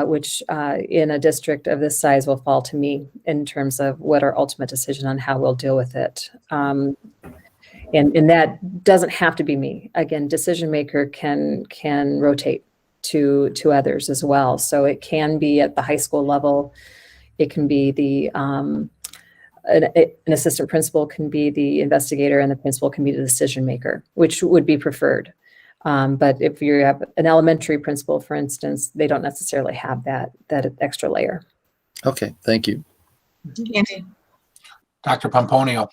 which in a district of this size will fall to me in terms of what our ultimate decision on how we'll deal with it. And that doesn't have to be me. Again, decision maker can rotate to others as well. So it can be at the high school level. It can be an assistant principal can be the investigator, and the principal can be the decision maker, which would be preferred. But if you have an elementary principal, for instance, they don't necessarily have that extra layer. Okay, thank you. Andy, Dr. Pomponio.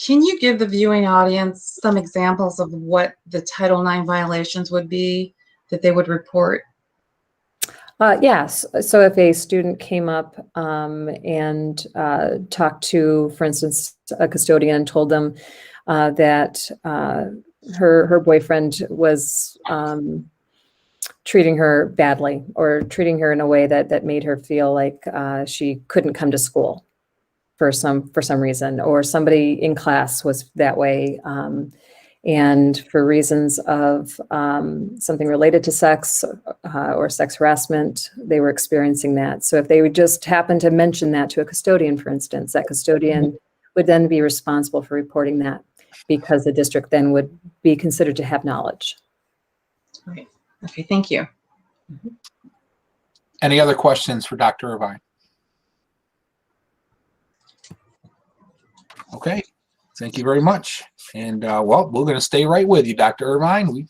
can you give the viewing audience some examples of what the Title IX violations would be that they would report? Yes. So if a student came up and talked to, for instance, a custodian and told them that her boyfriend was treating her badly or treating her in a way that made her feel like she couldn't come to school for some reason, or somebody in class was that way. And for reasons of something related to sex or sex harassment, they were experiencing that. So if they would just happen to mention that to a custodian, for instance, that custodian would then be responsible for reporting that, because the district then would be considered to have knowledge. Right. Okay, thank you. Any other questions for Dr. Irvine? Okay, thank you very much. And well, we're going to stay right with you, Dr. Irvine. We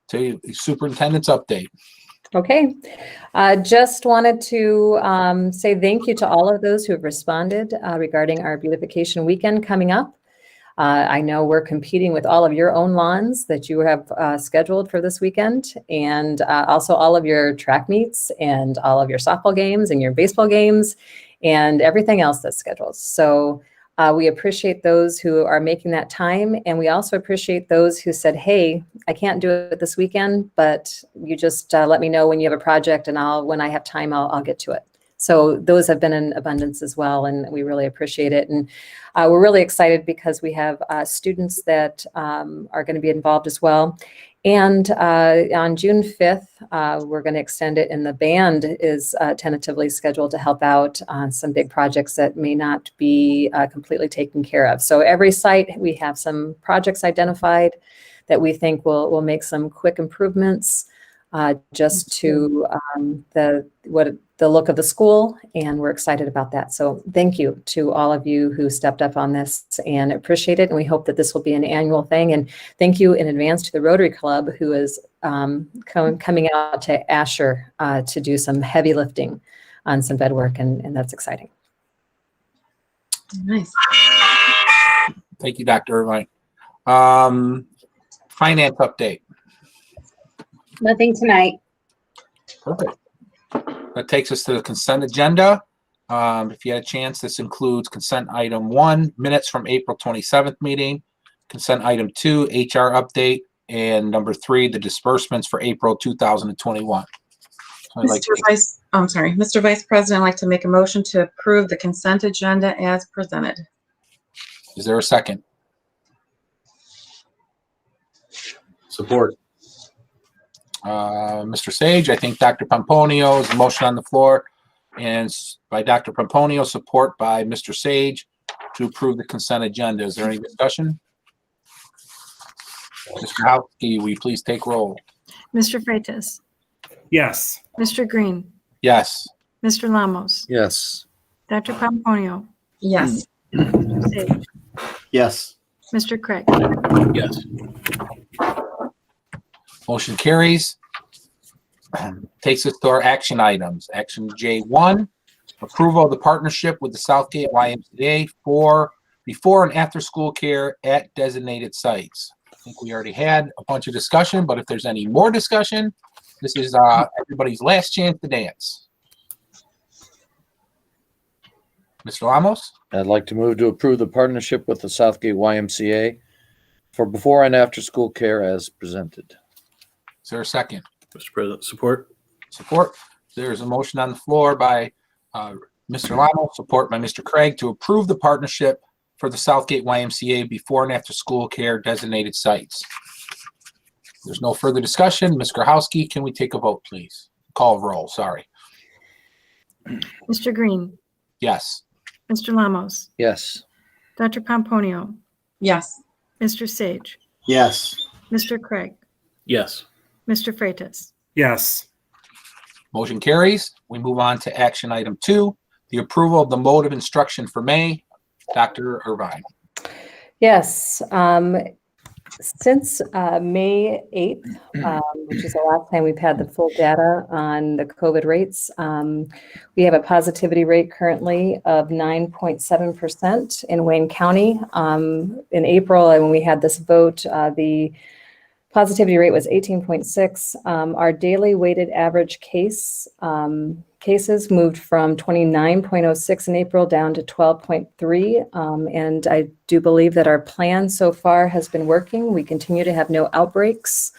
tell you the superintendent's update. Okay, just wanted to say thank you to all of those who have responded regarding our beautification weekend coming up. I know we're competing with all of your own lawns that you have scheduled for this weekend, and also all of your track meets and all of your softball games and your baseball games and everything else that's scheduled. So we appreciate those who are making that time, and we also appreciate those who said, hey, I can't do it this weekend, but you just let me know when you have a project, and when I have time, I'll get to it. So those have been in abundance as well, and we really appreciate it. And we're really excited because we have students that are going to be involved as well. And on June 5th, we're going to extend it, and the band is tentatively scheduled to help out on some big projects that may not be completely taken care of. So every site, we have some projects identified that we think will make some quick improvements just to the look of the school, and we're excited about that. So thank you to all of you who stepped up on this and appreciate it. And we hope that this will be an annual thing. And thank you in advance to the Rotary Club, who is coming out to Asher to do some heavy lifting on some bed work, and that's exciting. Nice. Thank you, Dr. Irvine. Finance update. Nothing tonight. Perfect. That takes us to the consent agenda. If you had a chance, this includes consent item 1, minutes from April 27th meeting, consent item 2, HR update, and number 3, the disbursements for April 2021. So Mr. Vice President, I'd like to make a motion to approve the consent agenda as presented. Is there a second? Support. Mr. Sage, I think Dr. Pomponio's motion on the floor, and by Dr. Pomponio, support by Mr. Sage to approve the consent agenda. Is there any discussion? Mr. Houski, will you please take roll? Mr. Freitas, Yes. Mr. Green, Yes. Mr. Lamos, Yes. Dr. Pomponio, Yes. Mr. Sage, Yes. Mr. Craig. Yes. Motion carries. Takes us to our action items. Action J1, approval of the partnership with the Southgate YMCA for before and after school care at designated sites. I think we already had a bunch of discussion, but if there's any more discussion, this is everybody's last chance to dance. Mr. Lamos? I'd like to move to approve the partnership with the Southgate YMCA for before and after school care as presented. Is there a second? Mr. President, support. Support. There's a motion on the floor by Mr. Lamo, support by Mr. Craig to approve the partnership for the Southgate YMCA before and after school care designated sites. There's no further discussion. Ms. Grahowski, can we take a vote, please? Call roll, sorry. Mr. Green, Yes. Mr. Lamos, Yes. Dr. Pomponio, Yes. Mr. Sage, Yes. Mr. Craig, Yes. Mr. Freitas. Yes. Motion carries. We move on to action item 2, the approval of the mode of instruction for May. Dr. Irvine. Yes. Since May 8th, which is the last time we've had the full data on the COVID rates, we have a positivity rate currently of 9.7% in Wayne County. In April, when we had this vote, the positivity rate was 18.6. Our daily weighted average cases moved from 29.06 in April down to 12.3. And I do believe that our plan so far has been working. We continue to have no outbreaks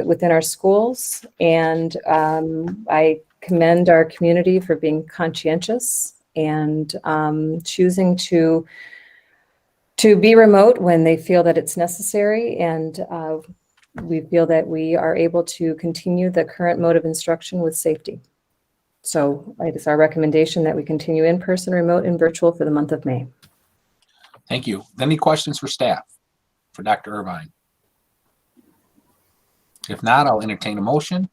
within our schools. And I commend our community for being conscientious and choosing to be remote when they feel that it's necessary. And we feel that we are able to continue the current mode of instruction with safety. So it is our recommendation that we continue in person, remote, and virtual for the month of May. Thank you. Any questions for staff, for Dr. Irvine? If not, I'll entertain a motion.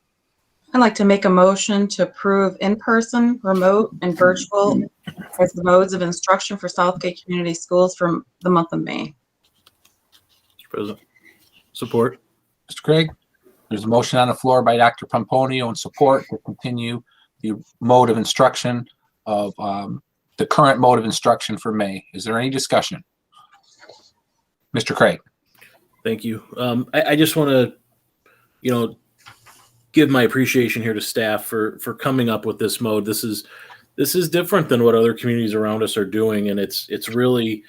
I'd like to make a motion to approve in-person, remote, and virtual as the modes of instruction for Southgate Community Schools for the month of May. Mr. President. Support. Mr. Craig, there's a motion on the floor by Dr. Pomponio and support to continue the mode of instruction of the current mode of instruction for May. Is there any discussion? Mr. Craig. Thank you. I just want to, give my appreciation here to staff for coming up with this mode. This is different than what other communities around us are doing, and it's really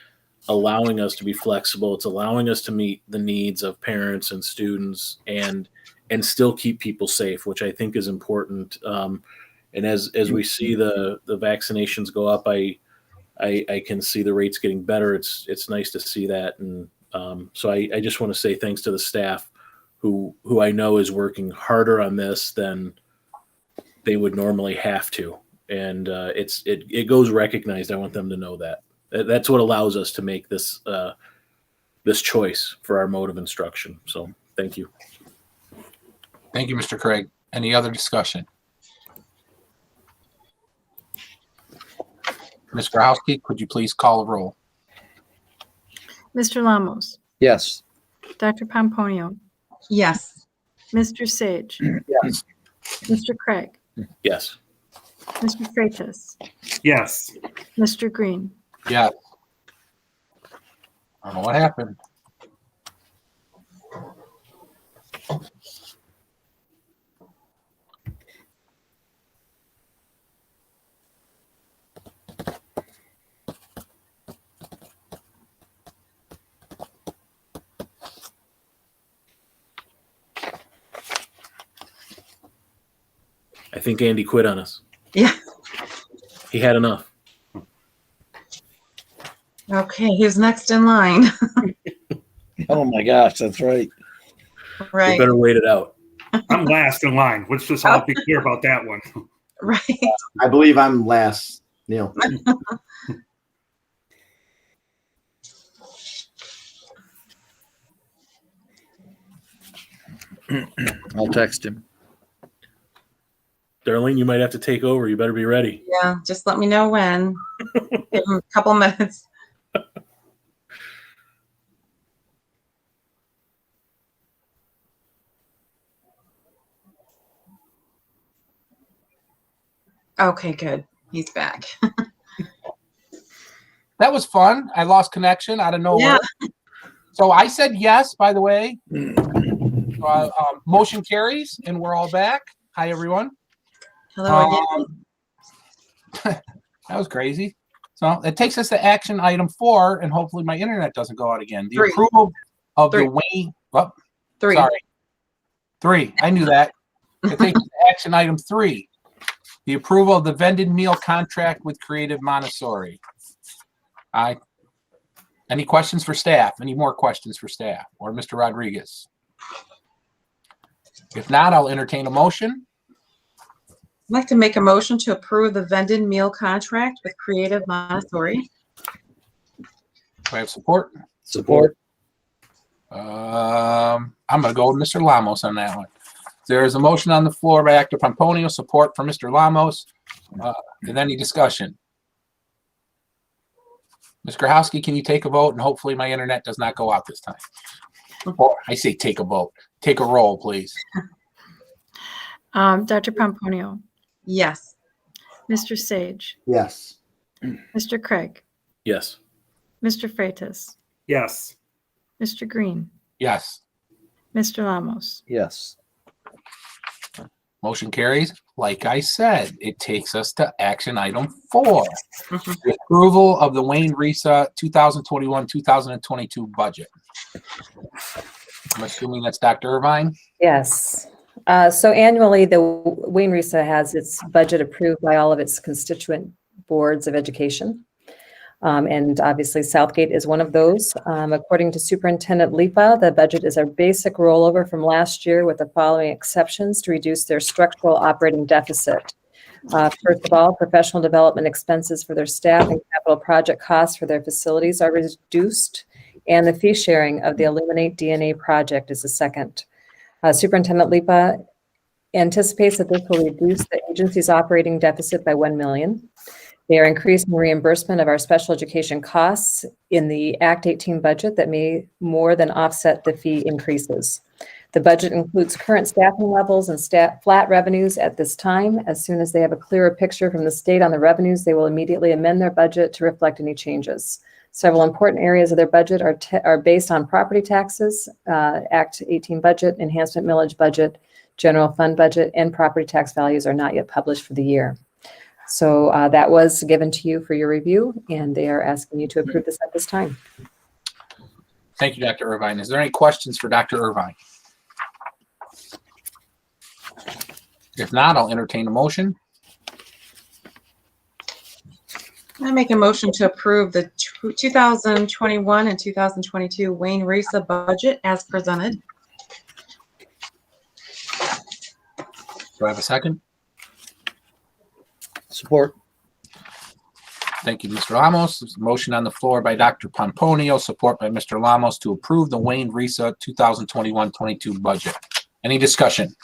allowing us to be flexible. It's allowing us to meet the needs of parents and students and still keep people safe, which I think is important. And as we see the vaccinations go up, I can see the rates getting better. It's nice to see that, and so I just want to say thanks to the staff who I know is working harder on this than they would normally have to, and it goes recognized. I want them to know that. That's what allows us to make this choice for our mode of instruction. So thank you. Thank you, Mr. Craig. Any other discussion? Ms. Grahowski, could you please call a roll? Mr. Lamos, Yes. Dr. Pomponio, Yes. Mr. Sage, Yes. Mr. Craig, Yes. Mr. Freitas, Yes. Mr. Green. Yeah. I don't know what happened. I think Andy quit on us. Yeah. He had enough. Okay, who's next in line? Oh my gosh, that's right. We Right, better wait it out. I'm last in line. Let's just all be clear about that one. right. I believe I'm last, Neil. I'll text him. Darlene, you might have to take over. You better be ready. Yeah, just let me know when. Give him a couple minutes. Okay, good. He's back. That was fun. I lost connection out of nowhere. Yeah. So I said yes, by the way. Motion carries, and we're all back. Hi, everyone. Hello again. That was crazy. So it takes us to action item 4, and hopefully my internet doesn't go out again. The 3. approval of 3. the Wayne. Oh, 3. sorry. 3. I knew that. It takes us to action item 3. The approval of the vended meal contract with Creative Montessori. Any questions for staff? Any more questions for staff or Mr. Rodriguez? If not, I'll entertain a motion. I'd like to make a motion to approve the vended meal contract with Creative Montessori. Do I have support? Support. I'm going to go with Mr. Lamos on that one. There's a motion on the floor by Dr. Pomponio, support for Mr. Lamos. And any discussion? Ms. Grahowski, can you take a vote? And hopefully my internet does not go out this time. Or I say take a vote. Take a roll, please. Dr. Pomponio, Yes. Mr. Sage, Yes. Mr. Craig, Yes. Mr. Freitas, Yes. Mr. Green, Yes. Mr. Lamos. Yes. Motion carries. Like I said, it takes us to action item 4. The approval of the Wayne Risa 2021-2022 budget. I'm assuming that's Dr. Irvine. Yes. So annually, the Wayne RESA has its budget approved by all of its constituent boards of education. And obviously Southgate is one of those. According to Superintendent Lipa, the budget is a basic rollover from last year with the following exceptions to reduce their structural operating deficit. First of all, professional development expenses for their staff and capital project costs for their facilities are reduced, and the fee sharing of the Illuminate DNA project is the second. Superintendent Lipa anticipates that this will reduce the agency's operating deficit by $1 million. They are increasing reimbursement of our special education costs in the Act 18 budget that may more than offset the fee increases. The budget includes current staffing levels and flat revenues at this time. As soon as they have a clearer picture from the state on the revenues, they will immediately amend their budget to reflect any changes. Several important areas of their budget are based on property taxes, Act 18 budget, enhancement millage budget, general fund budget, and property tax values are not yet published for the year. So that was given to you for your review, and they are asking you to approve this at this time. Thank you, Dr. Irvine. Is there any questions for Dr. Irvine? If not, I'll entertain a motion. I make a motion to approve the 2021 and 2022 Wayne RESA budget as presented. Do I have a second? Support. Thank you, Mr. Lamos. There's a motion on the floor by Dr. Pomponio, support by Mr. Lamos to approve the Wayne RESA 2021-22 budget. Any discussion?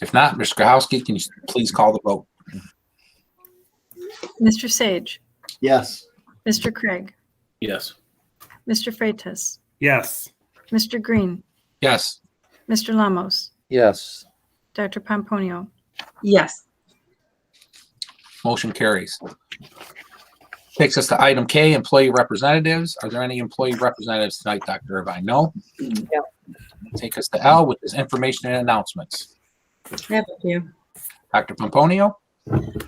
If not, Mr. Grahowski, can you please call the vote? Mr. Sage, Yes. Mr. Craig, Yes. Mr. Freitas, Yes. Mr. Green, Yes. Mr. Lamos, Yes. Dr. Pomponio. Yes. Motion carries. Takes us to item K, employee representatives. Are there any employee representatives tonight, Dr. Irvine? No? No. Take us to L, which is information and announcements. I have a few. Dr. Pomponio?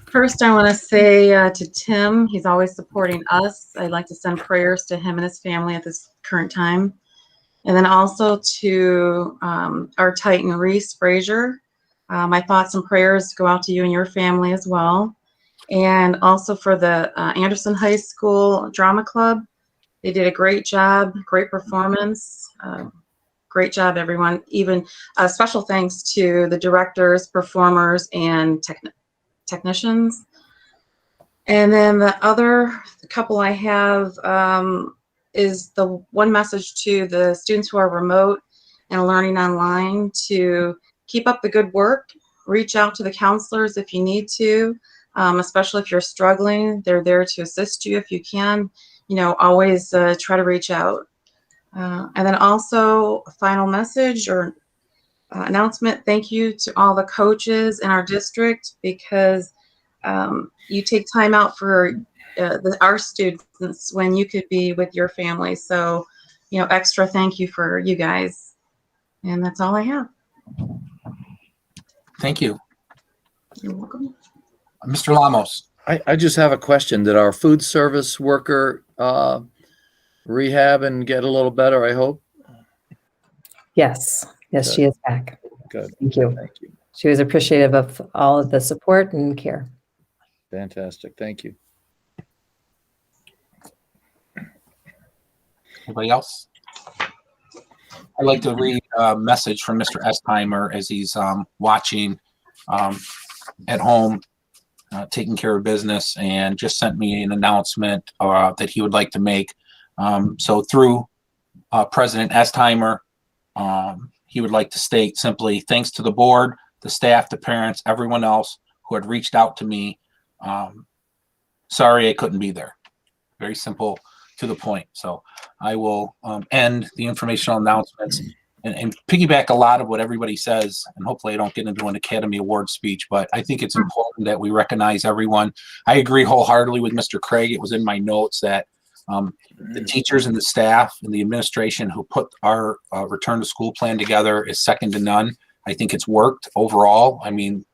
First, I want to say to Tim, he's always supporting us. I'd like to send prayers to him and his family at this current time. And then also to our Titan Reese Frazier. My thoughts and prayers go out to you and your family as well. And also for the Anderson High School Drama Club. They did a great job, great performance. Great job, everyone. Even special thanks to the directors, performers, and technicians. And then the other couple I have is the one message to the students who are remote and learning online to keep up the good work. Reach out to the counselors if you need to, especially if you're struggling. They're there to assist you if you can. You know, always try to reach out. And then also a final message or announcement. Thank you to all the coaches in our district because you take time out for our students when you could be with your family. So, you know, extra thank you for you guys. And that's all I have. Thank you. You're welcome. Mr. Lamos? I just have a question. Did our food service worker rehab and get a little better, I hope? Yes. Yes, she is back. Good. Thank you. Thank you. She was appreciative of all of the support and care. Fantastic. Thank you. Anybody else? I'd like to read a message from Mr. Estheimer as he's watching at home, taking care of business, and just sent me an announcement that he would like to make. So through President Estheimer, he would like to state simply, thanks to the board, the staff, the parents, everyone else who had reached out to me. Sorry I couldn't be there. Very simple, to the point. So I will end the informational announcements and piggyback a lot of what everybody says. And hopefully I don't get into an Academy Award speech, but I think it's important that we recognize everyone. I agree wholeheartedly with Mr. Craig. It was in my notes that the teachers and the staff and the administration who put our return to school plan together is second to none. I think it's worked overall. I mean,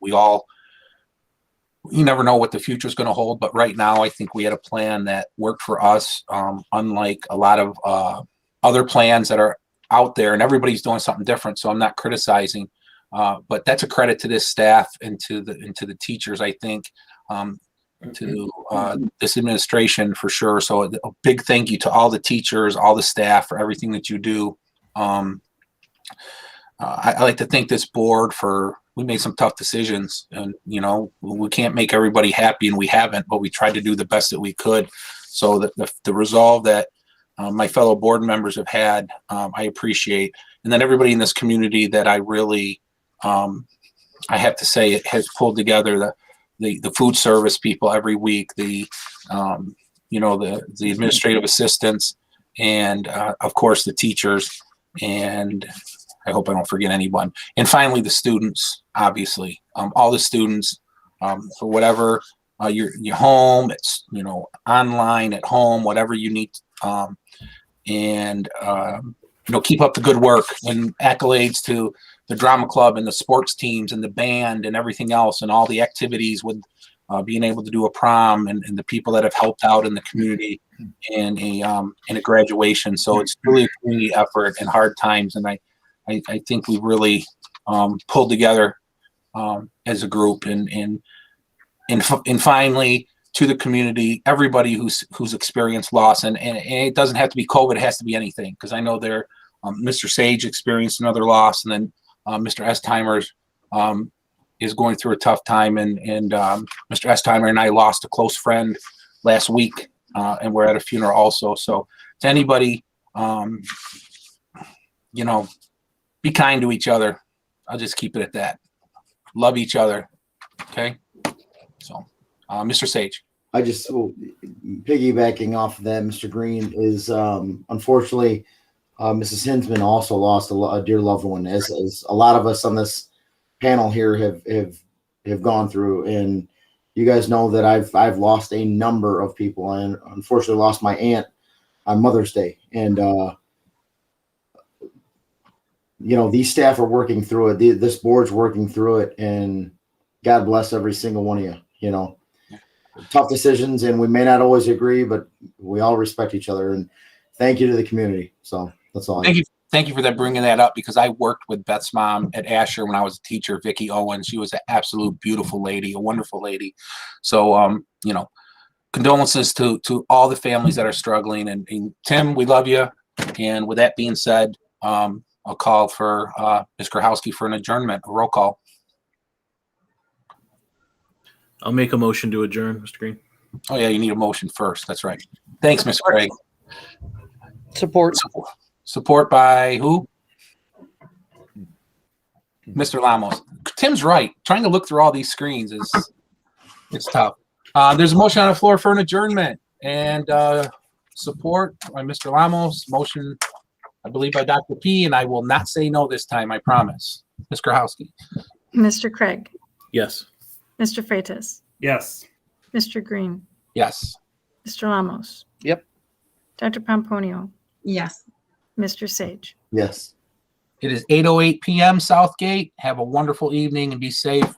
you never know what the future is going to hold, but right now I think we had a plan that worked for us. Unlike a lot of other plans that are out there, and everybody's doing something different. So I'm not criticizing, but that's a credit to this staff and to the teachers, I think, to this administration for sure. So a big thank you to all the teachers, all the staff for everything that you do. I like to thank this board we made some tough decisions, and we can't make everybody happy, and we haven't, but we tried to do the best that we could. So the resolve that my fellow board members have had, I appreciate. And then everybody in this community that I really, I have to say, it has pulled together the food service people every week, the administrative assistants, and of course the teachers, and I hope I don't forget anyone. And finally, the students, obviously, all the students, for whatever you're home, it's online, at home, whatever you need, and keep up the good work, and accolades to the drama club and the sports teams and the band and everything else, and all the activities with being able to do a prom, and the people that have helped out in the community in a graduation. So it's really a community effort and hard times, and I think we really pulled together as a group, and finally, to the community, everybody who's experienced loss, and it doesn't have to be COVID, it has to be anything, because I know Mr. Sage experienced another loss, and then Mr. Estheimer is going through a tough time, and Mr. Estheimer and I lost a close friend last week, and we're at a funeral also. So to anybody, be kind to each other. I'll just keep it at that. Love each other. Okay. So, Mr. Sage. I just, piggybacking off of that, Mr. Green, is unfortunately, Mrs. Hinsman also lost a dear loved one, as a lot of us on this panel here have gone through. And you guys know that I've lost a number of people, and unfortunately lost my aunt on Mother's Day. And these staff are working through it. This board's working through it, and God bless every single one of you. Tough decisions, and we may not always agree, but we all respect each other. And thank you to the community. So that's all. Thank you for bringing that up, because I worked with Beth's mom at Asher when I was a teacher, Vicki Owens. She was an absolute beautiful lady, a wonderful lady. So, condolences to all the families that are struggling. And Tim, we love you. And with that being said, I'll call for Ms. Grahowski for an adjournment, a roll call. I'll make a motion to adjourn, Mr. Green. Oh, yeah, you need a motion first. That's right. Thanks, Ms. Craig. Support by who? Mr. Lamos. Tim's right. Trying to look through all these screens it's tough. There's a motion on the floor for an adjournment, and support by Mr. Lamos. Motion, I believe, by Dr. P, and I will not say no this time, I promise. Ms. Grahowski. Mr. Craig, Yes. Mr. Freitas, Yes. Mr. Green, Yes. Mr. Lamos. Yep. Dr. Pomponio, Yes. Mr. Sage. Yes. It is 8:08 p.m. Southgate. Have a wonderful evening and be safe.